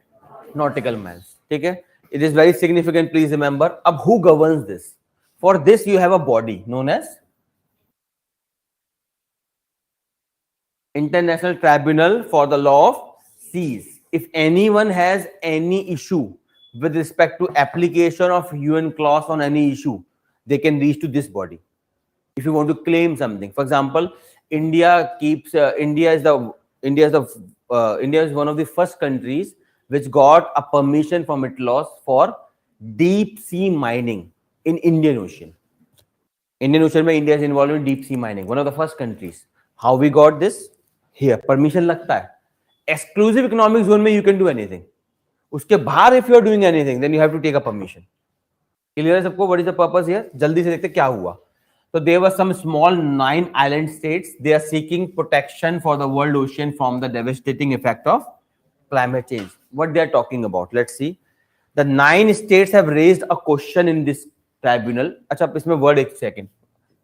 S1: nautical miles. ठीक है? It is very significant, please remember. अब who governs this? For this you have a body known as International Tribunal for the Law of Seas. If anyone has any issue with respect to application of UN clause on any issue, they can reach to this body. If you want to claim something, for example, India is one of the first countries which got a permission from its laws for deep sea mining in Indian Ocean. Indian Ocean में India is involved in deep sea mining. One of the first countries. How we got this? Here permission लगता है. Exclusive economic zone में you can do anything. उसके बाहर if you are doing anything, then you have to take a permission. Clear है सबको? What is the purpose here? जल्दी से देखते क्या हुआ. So there were some small 9 island states. They are seeking protection for the world ocean from the devastating effect of climate change. What they are talking about? Let's see. The 9 states have raised a question in this tribunal. अच्छा इसमें word एक second.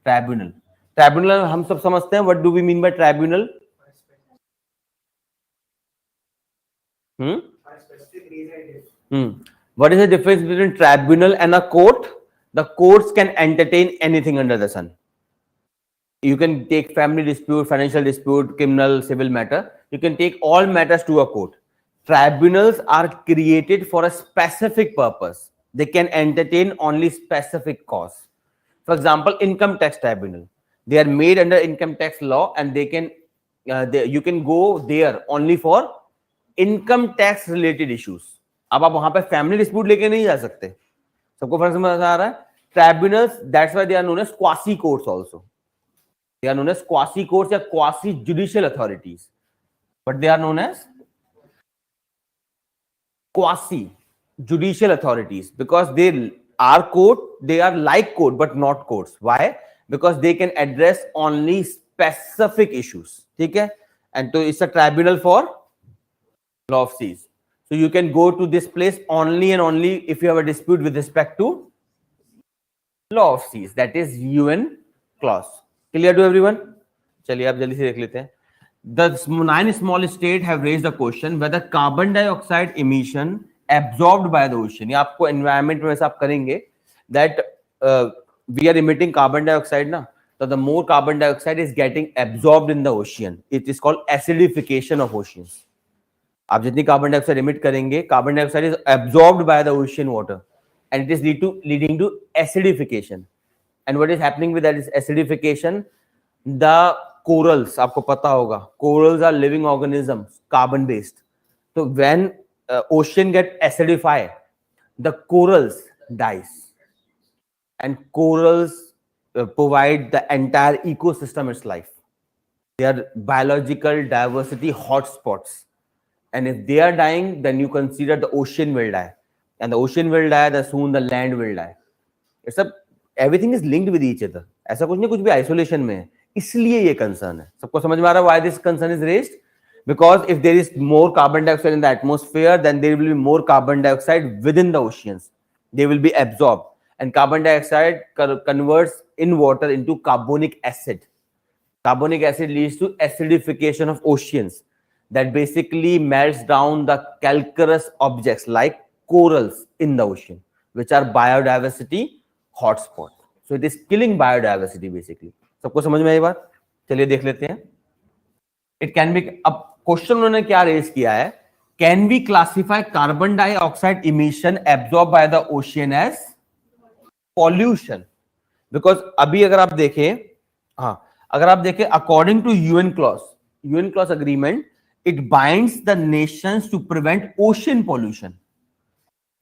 S1: Tribunal. Tribunal हम सब समझते हैं. What do we mean by tribunal? What is the difference between tribunal and a court? The courts can entertain anything under the sun. You can take family dispute, financial dispute, criminal, civil matter. You can take all matters to a court. Tribunals are created for a specific purpose. They can entertain only specific cause. For example, income tax tribunal. They are made under income tax law, and they can you can go there only for income tax related issues. अब आप वहां पे family dispute लेके नहीं जा सकते. सबको फर्क समझ आ रहा है? Tribunals, that's why they are known as quasi courts also. They are known as quasi courts or quasi judicial authorities. But they are known as quasi judicial authorities because they are court, they are like court but not courts. Why? Because they can address only specific issues. ठीक है? And so it's a tribunal for law of seas. So you can go to this place only and only if you have a dispute with respect to law of seas. That is UN clause. Clear to everyone? चलिए आप जल्दी से देख लेते हैं. The 9 small states have raised the question whether carbon dioxide emission absorbed by the ocean. ये आपको environment में वैसा आप करेंगे that we are emitting carbon dioxide ना, so the more carbon dioxide is getting absorbed in the ocean. It is called acidification of oceans. आप जितनी carbon dioxide emit करेंगे, carbon dioxide is absorbed by the ocean water and it is leading to acidification. And what is happening with that acidification? The corals, आपको पता होगा, corals are living organisms, carbon based. तो when ocean get acidified, the corals dies and corals provide the entire ecosystem its life. They are biological diversity hotspots. And if they are dying, then you consider the ocean will die. And the ocean will die, then soon the land will die. It's a, everything is linked with each other. ऐसा कुछ नहीं, कुछ भी isolation में है. इसलिए ये concern है. सबको समझ में आ रहा है why this concern is raised? Because if there is more carbon dioxide in the atmosphere, then there will be more carbon dioxide within the oceans. They will be absorbed. And carbon dioxide converts in water into carbonic acid. Carbonic acid leads to acidification of oceans. That basically melts down the calcareous objects like corals in the ocean, which are biodiversity hotspot. So it is killing biodiversity basically. सबको समझ में आई बात? चलिए देख लेते हैं. It can be, अब question उन्होंने क्या रेज किया है, can be classify carbon dioxide emission absorb by the ocean as pollution. Because अभी अगर आप देखें, हाँ अगर आप देखें according to UNCLOS agreement, it binds the nations to prevent ocean pollution.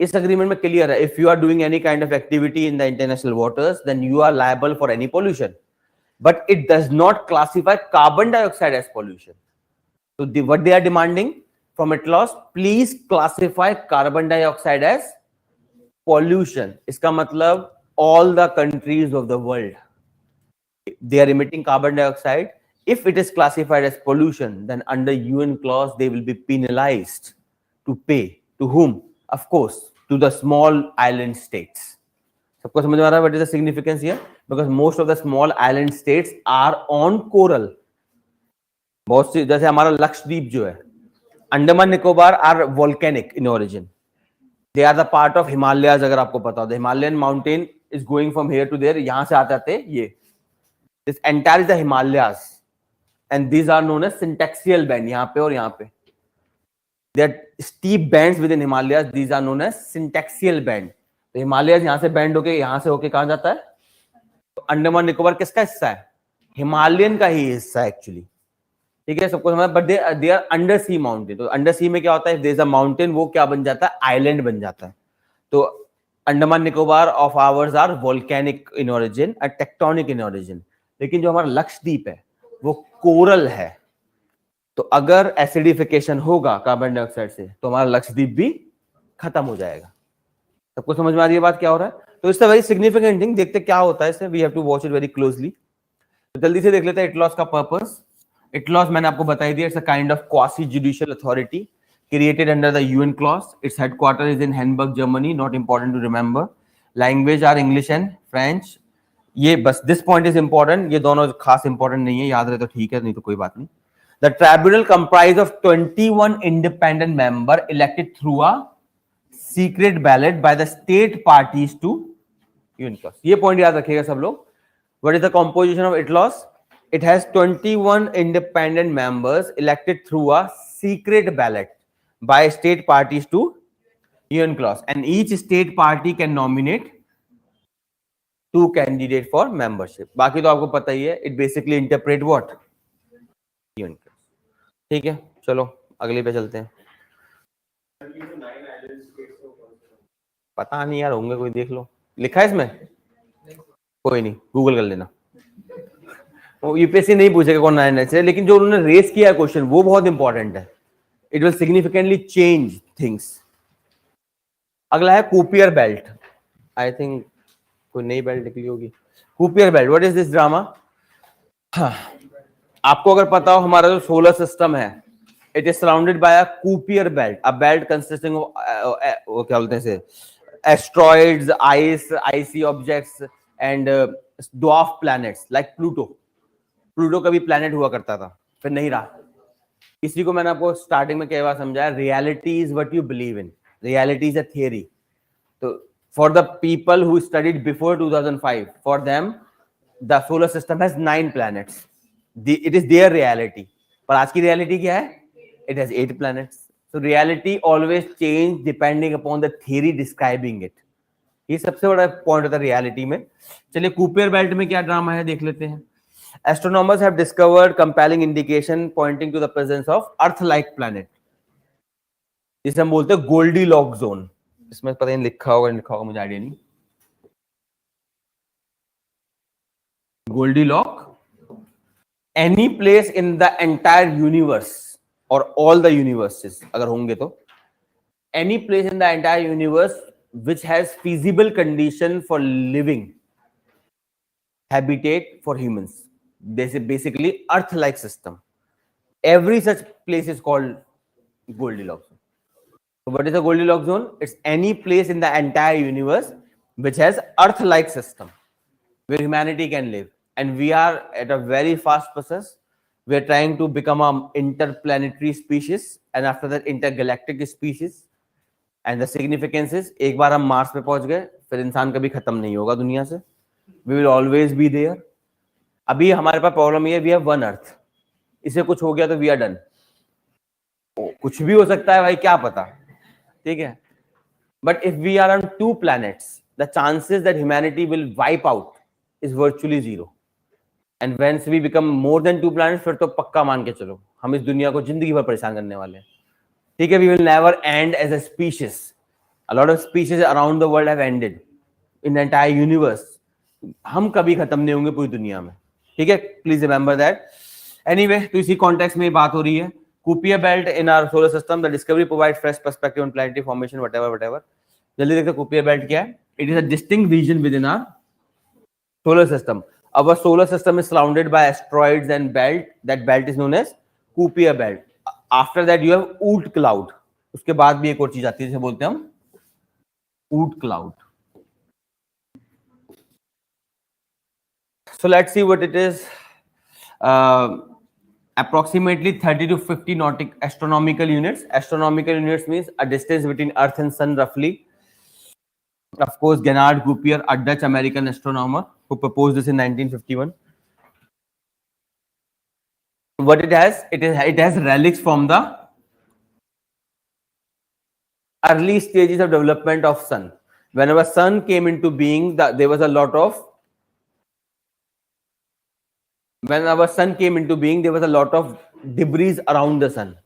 S1: इस अग्रीमेंट में क्लियर है, if you are doing any kind of activity in the international waters then you are liable for any pollution, but it does not classify carbon dioxide as pollution. So what they are demanding from ITLOS, please classify carbon dioxide as pollution. इसका मतलब all the countries of the world, they are emitting carbon dioxide. If it is classified as pollution, then under UN clause they will be penalized to pay to whom? Of course, to the small island states. सबको समझ में आ रहा है what is the significance here? Because most of the small island states are on coral. बहुत सी, जैसे हमारा लक्षद्वीप जो है, Andaman Nicobar are volcanic in origin, they are the part of Himalayas. अगर आपको पता हो, the Himalayan mountain is going from here to there, यहां से आते आते ये this entire is the Himalayas and these are known as syntaxial band. यहाँ पे और यहाँ पे they are steep bands within Himalayas, these are known as syntaxial band. तो हिमालयाज यहाँ से बैंड होके यहां से होके कहां जाता है, तो अंडमान निकोबार किसका हिस्सा है, हिमालयन का ही हिस्सा है एक्चुअली. ठीक है, सबको समझ. But they are under sea mountain. तो अंडर सी में क्या होता है, देयर इज अ माउंटेन, वो क्या बन जाता है, आइलैंड बन जाता है. तो Andaman Nicobar of ours are volcanic in origin and tectonic in origin. लेकिन जो हमारा लक्षद्वीप है वो कोरल है. तो अगर एसिडिफिकेशन होगा कार्बन डाइऑक्साइड से तो हमारा लक्षद्वीप भी खत्म हो जाएगा. सबको समझ में आ रही है बात क्या हो रहा है. तो it's a very significant thing. देखते क्या होता है इससे, we have to watch it very closely. तो जल्दी से देख लेते हैं इटलॉस का पर्पस. ITLOS मैंने आपको बताई दिया, it's a kind of quasi judicial authority created under the UNCLOS. Its headquarter is in Hamburg, Germany. Not important to remember. Language are English and French. ये बस दिस पॉइंट इज इंपॉर्टेंट. ये दोनों खास important नहीं है, याद रहे तो ठीक है, नहीं तो कोई बात नहीं. The tribunal comprise of 21 independent member elected through a secret ballot by the state parties to UNCLOS. ये पॉइंट याद रखिएगा सब लोग. What is the composition of ITLOS? It has 21 independent members elected through a secret ballot by state parties to UN clause, and each state party can nominate 2 candidates for membership. बाकी तो आपको पता ही है. It basically interpret what? UN clause. ठीक है, चलो अगले पे चलते हैं. पता नहीं यार, होंगे कोई, देख लो. लिखा है इसमें? कोई नहीं, गूगल कर लेना. यूपीएससी नहीं पूछेगा कौन नया है, लेकिन जो उन्होंने रेस किया क्वेश्चन वो बहुत इंपॉर्टेंट है. It will significantly change things. अगला है कूपियर बेल्ट. आई थिंक कोई नई बेल्ट निकली होगी. Kuiper belt, what is this drama? आपको अगर पता हो, हमारा जो सोलर सिस्टम है, it is surrounded by a Kuiper belt. A belt consisting of वो क्या बोलते हैं, asteroids, icy objects and dwarf planets like Pluto. Pluto का भी प्लैनेट हुआ करता था, फिर नहीं रहा. इसी को मैंने आपको स्टार्टिंग में कई बार समझाया, reality is what you believe in, reality is a theory. तो for the people who studied before 2005, for them the solar system has 9 planets. It is their reality. पर आज की रियलिटी क्या है? It has 8 planets. So reality always change depending upon the theory describing it. ये सबसे बड़ा point होता है रियलिटी में. चलिए कूपियर बेल्ट में क्या ड्रामा है देख लेते हैं. Astronomers have discovered compelling indication pointing to the presence of Earth-like planet. जिसे हम बोलते हैं गोल्डीलॉक जोन. इसमें पता नहीं लिखा होगा नहीं लिखा होगा, मुझे आइडिया नहीं. Goldilock, any place in the entire universe or all the universes अगर होंगे तो, any place in the entire universe which has feasible condition for living, habitat for humans. This is basically Earth-like system. Every such place is called Goldilocks zone. So what is a Goldilocks zone? It's any place in the entire universe which has Earth-like system where humanity can live. And we are at a very fast process. We are trying to become an interplanetary species and after that intergalactic species. And the significance is, एक बार हम Mars पे पहुंच गए, फिर इंसान कभी खत्म नहीं होगा दुनिया से. We will always be there. अभी हमारे पास प्रॉब्लम ये, वी हैव वन अर्थ, इसे कुछ हो गया तो वी आर डन। कुछ भी हो सकता है भाई, क्या पता, ठीक है। But if we are on two planets, the chances that humanity will wipe out is virtually zero. And once we become more than two planets, फिर तो पक्का मान के चलो हम इस दुनिया को जिंदगी भर परेशान करने वाले हैं, ठीक है। We will never end as a species. A lot of species around the world have ended in the entire universe. हम कभी खत्म नहीं होंगे पूरी दुनिया में, ठीक है, प्लीज रिमेंबर दैट। एनीवे, तो इसी कॉन्टेक्स्ट में बात हो रही है। Kuiper belt in our solar system, the discovery provides fresh perspective on planetary formation, whatever. जल्दी देखते हैं Kuiper belt क्या है। It is a distinct region within our solar system. Our solar system is surrounded by asteroids and belt. That belt is known as Kuiper belt. After that you have Oort cloud. उसके बाद भी एक और चीज आती है जिसे बोलते हैं हम Oort cloud. So let's see what it is. Approximately 30 to 50 astronomical units. Astronomical units means a distance between Earth and Sun, roughly. Of course, Gennard Kuiper, a Dutch American astronomer who proposed this in 1951. What it has? It has relics from the early stages of development of Sun. Whenever Sun came into being, there was a lot of when our sun came into being, there was a lot of debris around the sun.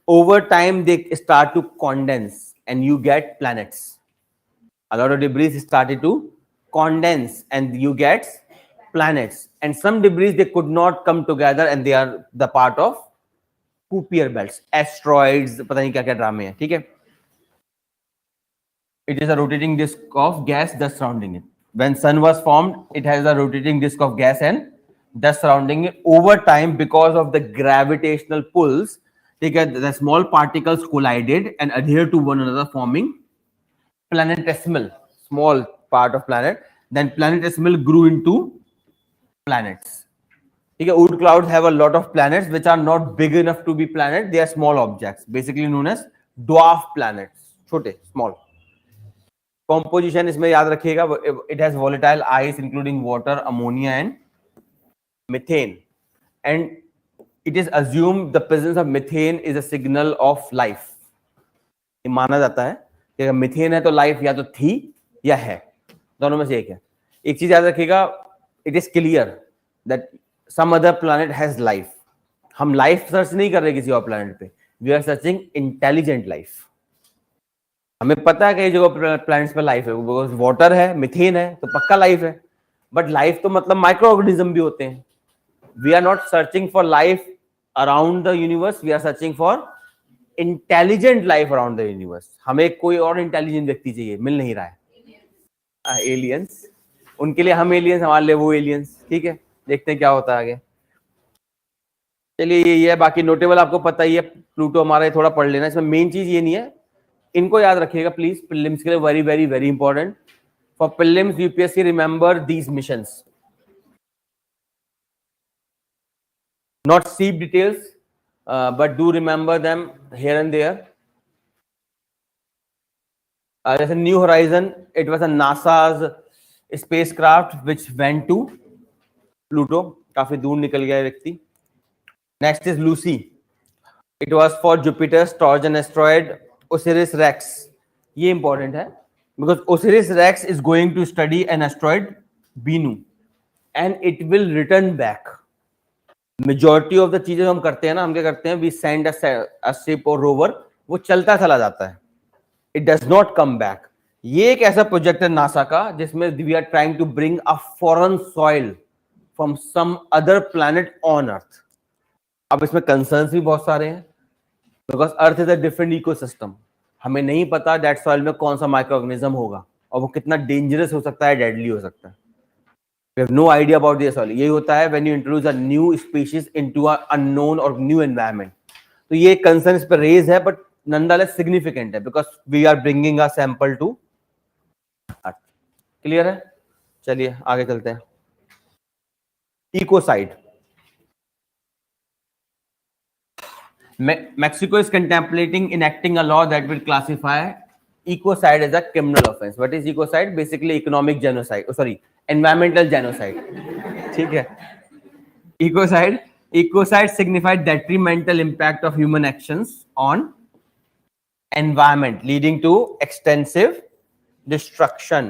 S1: Over time, they start to condense and you get planets. A lot of debris started to condense and you get planets. And some debris, they could not come together and they are the part of Kuiper belts, asteroids, पता नहीं क्या क्या ड्रामे हैं, ठीक है? It is a rotating disk of gas dust surrounding it. When sun was formed, it has a rotating disk of gas and dust surrounding it. Over time, because of the gravitational pulls, the small particles collided and adhered to one another, forming planetesimal, small part of planet. Then planetesimal grew into planets. Oort clouds have a lot of planets which are not big enough to be planets. They are small objects, basically known as dwarf planets. छोटे, small. Composition इसमें याद रखिएगा, it has volatile ice including water, ammonia and methane, and it is assumed the presence of methane is a signal of life. ये माना जाता है कि अगर मीथेन है तो लाइफ या तो थी या है, दोनों में से एक है। एक चीज याद रखिएगा, it is clear that some other planet has life. हम लाइफ सर्च नहीं कर रहे किसी और प्लैनेट पे, we are searching intelligent life. हमें पता है कि जो प्लैनेट्स पे लाइफ है, बिकॉज वाटर है, मीथेन है, तो पक्का लाइफ है। बट लाइफ तो मतलब माइक्रो ऑर्गेनिज्म भी होते हैं। We are not searching for life around the universe, we are searching for intelligent life around the universe. हमें कोई और इंटेलिजेंट व्यक्ति चाहिए, मिल नहीं रहा है। एलियंस, उनके लिए हम एलियंस, हमारे लिए वो एलियंस, ठीक है। देखते हैं क्या होता है आगे। चलिए ये है, बाकी नोटेबल आपको पता ही है। प्लूटो हमारा थोड़ा पढ़ लेना, इसमें मेन चीज ये नहीं है, इनको याद रखिएगा प्लीज, प्रीलिम्स के लिए very very very important. For prelims UPSC remember these missions, not steep details, but do remember them here and there. There's a New Horizon. It was a NASA's spacecraft which went to Pluto. काफी दूर निकल गया व्यक्ति। Next is Lucy. It was for Jupiter's Trojan asteroid Osiris Rex. ये important है because Osiris Rex is going to study an asteroid Bennu and it will return back. Majority of the चीजें हम करते हैं ना, हम क्या करते हैं, वी सेंड अ शिप और रोवर, वो चलता चला जाता है, it does not come back. ये एक ऐसा प्रोजेक्ट है नासा का जिसमें we are trying to bring a foreign soil from some other planet on earth. अब इसमें कंसर्न्स भी बहुत सारे हैं because earth is a different ecosystem. हमें नहीं पता दैट सॉइल में कौन सा माइक्रो ऑर्गेनिज्म होगा और वो कितना डेंजरस हो सकता है, डेडली हो सकता है। We have no idea about the soil. यही होता है when you introduce a new species into a unknown or new environment. तो ये concern इस पर raise है, but nonetheless significant है because we are bringing a sample to Earth. Clear है? चलिए आगे चलते हैं। Ecocide. Mexico is contemplating enacting a law that will classify ecocide as a criminal offense. What is ecocide? Basically economic genocide. Oh, sorry, environmental genocide. ठीक है, Ecocide signifies detrimental impact of human actions on environment leading to extensive destruction.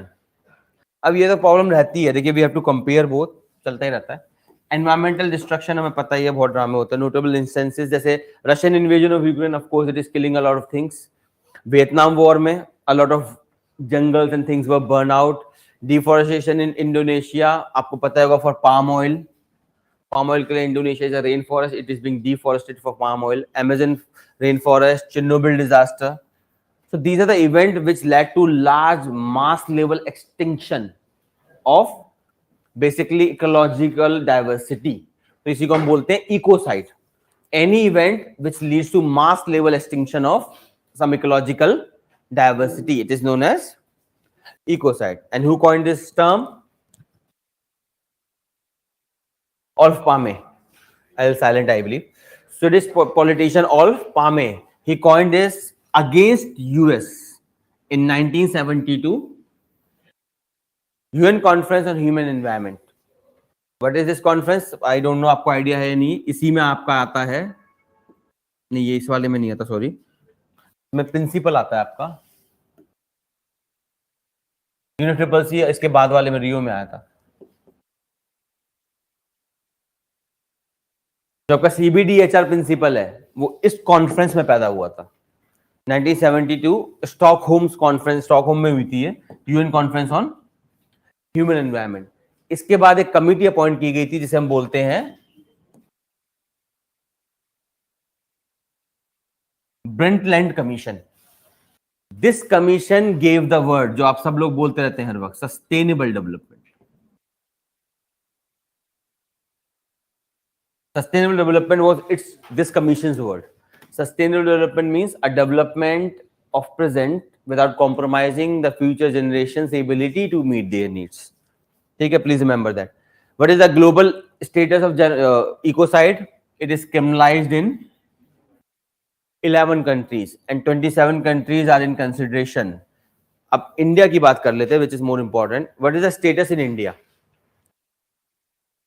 S1: अब ये तो problem रहती है, देखिए we have to compare both, चलता ही रहता है. एनवायरमेंटल डिस्ट्रक्शन हमें पता ही है, बहुत ड्रामे होते हैं. नोटेबल इंस्टेंसेस जैसे Russian invasion of Ukraine, of course it is killing a lot of things. Vietnam war में a lot of jungles and things were burn out. Deforestation in Indonesia, आपको पता होगा, for palm oil. Palm oil के लिए Indonesia is a rainforest. It is being deforested for palm oil. Amazon rainforest, Chernobyl disaster. So these are the events which led to large mass level extinction of basically ecological diversity. तो इसी को हम बोलते हैं ecocide. Any event which leads to mass level extinction of some ecological diversity, it is known as ecocide. And who coined this term? Olaf Palme. I'll silent, I believe. Swedish politician Olaf Palme. He coined this against US in 1972 UN Conference on Human Environment. What is this conference? I don't know. आपको idea है नहीं? इसी में आपका आता है, नहीं ये इस वाले में नहीं आता, सॉरी, में प्रिंसिपल आता है आपका. UNFCCC इसके बाद वाले में रियो में आया था. जो आपका CBDHR प्रिंसिपल है वो इस कॉन्फ्रेंस में पैदा हुआ था. 1972 स्टॉकहोम कॉन्फ्रेंस, स्टॉकहोम में हुई थी, UN conference on human environment. इसके बाद एक कमिटी अपॉइंट की गई थी जिसे हम बोलते हैं Brundtland commission. This commission gave the word, जो आप सब लोग बोलते रहते हैं हर वक्त, sustainable development. Sustainable development was this commission's word. Sustainable development means a development of present without compromising the future generations' ability to meet their needs. ठीक है, please remember that. What is the global status of ecocide? It is criminalized in 11 countries and 27 countries are in consideration. अब India की बात कर लेते हैं, which is more important. What is the status in India?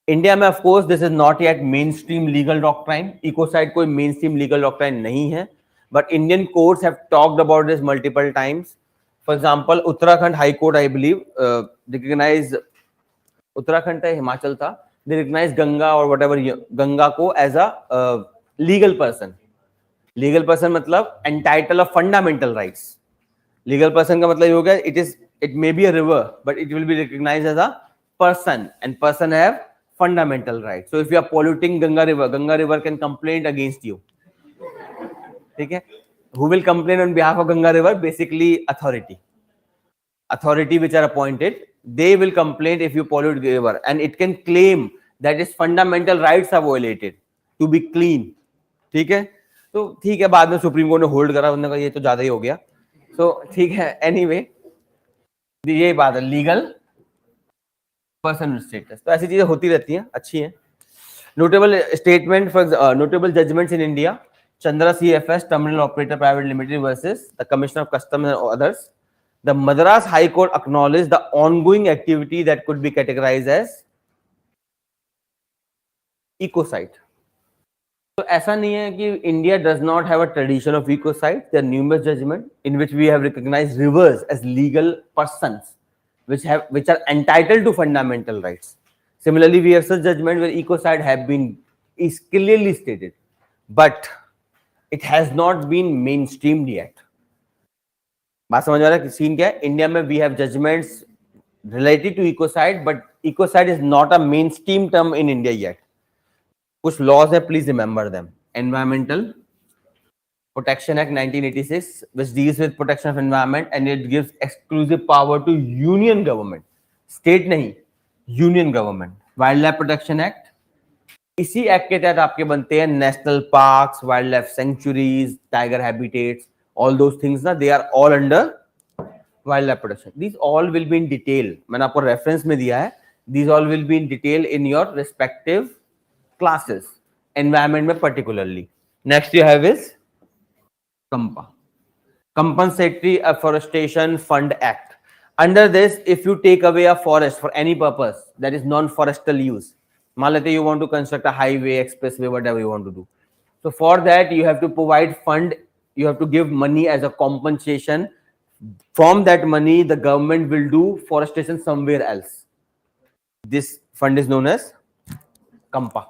S1: India में of course this is not yet mainstream legal doctrine. Ecocide कोई mainstream legal doctrine नहीं है, but Indian courts have talked about this multiple times. For example Uttarakhand high court, I believe, recognise, Uttarakhand था, हिमाचल था, दे recognise Ganga और whatever Ganga को as a legal person. Legal person मतलब entitle of fundamental rights. Legal person का मतलब ये हो गया it may be a river but it will be recognised as a person and person have fundamental right. So if you are polluting Ganga river can complain against you. ठीक है? Who will complain on behalf of Ganga river? Basically authority which are appointed, they will complain if you pollute the river, and it can claim that its fundamental rights are violated to be clean. ठीक है? तो ठीक है, बाद में supreme court ने hold करा, उन्होंने कहा ये तो ज्यादा ही हो गया. So ठीक है, anyway ये बात है, लीगल पर्सन स्टेटस. तो ऐसी चीजें होती रहती हैं, अच्छी हैं. Notable statement for notable judgements in India. Chandra CFS terminal operator private limited versus the commissioner of customs and others. The Madras high court acknowledge the ongoing activity that could be categorised as ecocide. तो ऐसा नहीं है कि India does not have a tradition of ecocide. There are numerous judgement in which we have recognised rivers as legal persons which are entitled to fundamental rights. Similarly, we have such judgment where ecocide is clearly stated, but it has not been mainstreamed yet. बात समझ आ रहा है scene क्या है? India में we have judgments related to ecocide, but ecocide is not a mainstream term in India yet. कुछ laws है, please remember them. Environmental Protection Act 1986, which deals with protection of environment, and it gives exclusive power to union government, state नहीं, union government. Wildlife Protection Act, इसी act के तहत आपके बनते हैं national parks, wildlife sanctuaries, tiger habitats, all those things ना, they are all under wildlife protection. These all will be in detail, मैंने आपको रेफरेंस में दिया है. These all will be in detail in your respective classes, environment में particularly. Next you have is CAMPA, Compensatory Afforestation Fund Act. Under this, if you take away a forest for any purpose that is non-forestal use, मान लेते you want to construct a highway, expressway, whatever you want to do. So for that you have to provide fund, you have to give money as a compensation. From that money the government will do forestation somewhere else. This fund is known as कंपा.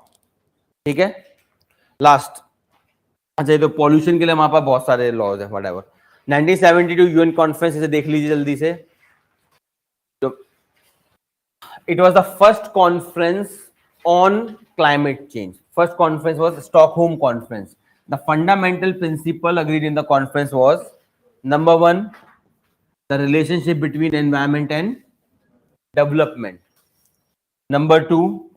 S1: ठीक है. Last, अच्छा ये तो pollution के लिए हमारे पास बहुत सारे लॉज है. व्हाटएवर. 1972 यूएन कॉन्फ्रेंस, इसे देख लीजिए जल्दी से. तो it was the first conference on climate change. First conference was Stockholm Conference. The fundamental principle agreed in the conference was, number one, the relationship between environment and development. Number two,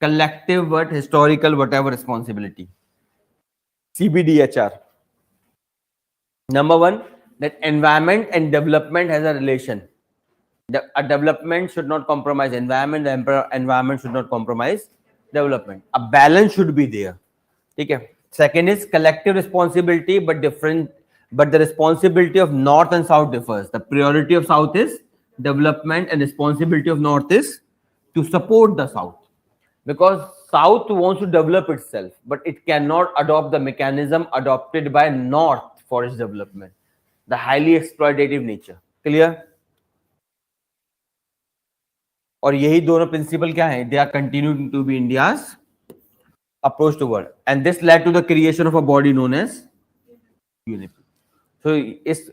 S1: collective but historical whatever responsibility. CBDHR. Number one, that environment and development has a relation. A development should not compromise environment, the environment should not compromise development. A balance should be there. Okay. Second is collective responsibility, but different, but the responsibility of north and south differs. The priority of south is development and responsibility of north is to support the south, because south wants to develop itself, but it cannot adopt the mechanism adopted by north for its development, the highly exploitative nature. Clear? और यही दोनों principle क्या है? They are continuing to be India's approach to world, and this led to the creation of a body known as UNEP. So इस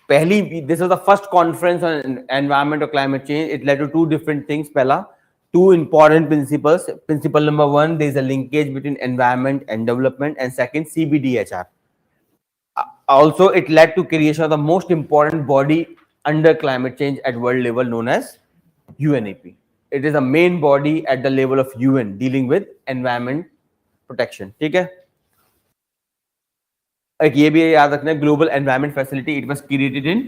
S1: पहली, this was the first conference on environment और climate change. It led to two different things. पहला, two important principles. Principle number one, there is a linkage between environment and development, and second, CBDHR. Also, it led to creation of the most important body under climate change at world level known as UNEP. It is a main body at the level of UN dealing with environment protection. ठीक है. एक ये भी याद रखना है, global environment facility. It was created in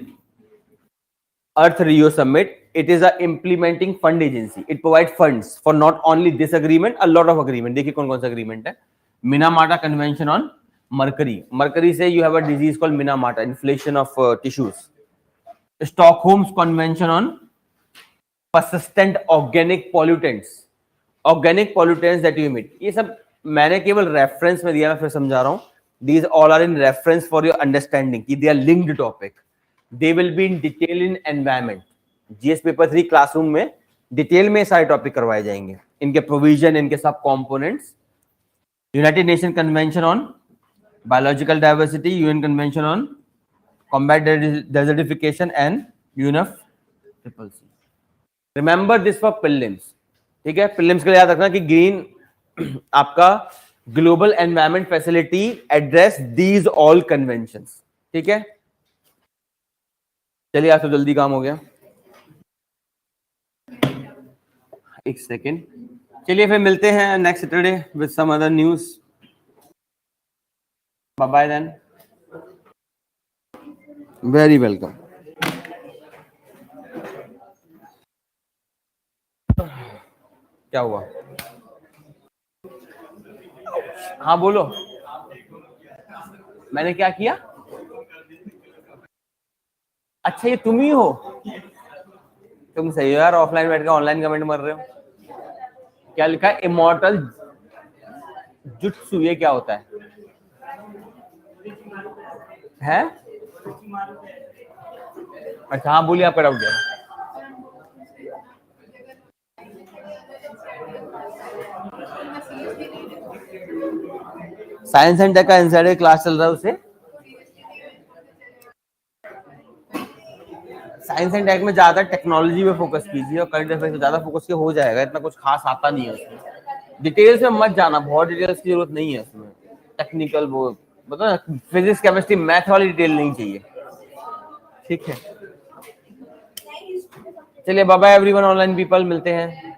S1: Earth Rio Summit. It is a implementing fund agency. It provides funds for not only this agreement, a lot of agreement. देखिए कौन कौन सा agreement है. Minamata Convention on Mercury. Mercury से you have a disease called Minamata, inflation of tissues. Stockholm's Convention on persistent organic pollutants. Organic pollutants that you emit. ये सब मैंने केवल reference में दिया, मैं फिर समझा रहा हूँ. These all are in reference for your understanding कि they are linked topic. They will be in detail in environment. GS paper 3 classroom में डिटेल में सारे टॉपिक करवाए जाएंगे, इनके प्रोविजन, इनके सब components. United Nation convention on biological diversity, UN convention on combat desertification and UNFCCC. Remember this for prelims. ठीक है. प्रीलिम्स के लिए याद रखना कि ग्रीन आपका global environment facility address these all conventions. ठीक है. चलिए, आज तो जल्दी काम हो गया. एक सेकेंड. चलिए फिर मिलते हैं next Saturday with some other news. Bye bye then. Very welcome. क्या हुआ? हाँ बोलो. मैंने क्या किया? अच्छा, ये तुम ही हो. तुम सही हो यार, ऑफलाइन बैठ के ऑनलाइन कमेंट मर रहे हो. क्या लिखा है? Immortal jutsu. ये क्या होता है? है? अच्छा हाँ बोलिए, आपका डाउट है. साइंस एंड टेक का इनसाइडर क्लास चल रहा है उसे. साइंस एंड टेक में ज्यादा टेक्नोलॉजी पे फोकस कीजिए और करंट अफेयर्स पे ज्यादा फोकस किया हो जाएगा. इतना कुछ खास आता नहीं है उसमें. डिटेल्स में मत जाना, बहुत डिटेल्स की जरूरत नहीं है उसमें. टेक्निकल वो मतलब फिजिक्स केमिस्ट्री मैथ वाली डिटेल नहीं चाहिए. ठीक है. चलिए bye bye everyone. Online people मिलते हैं.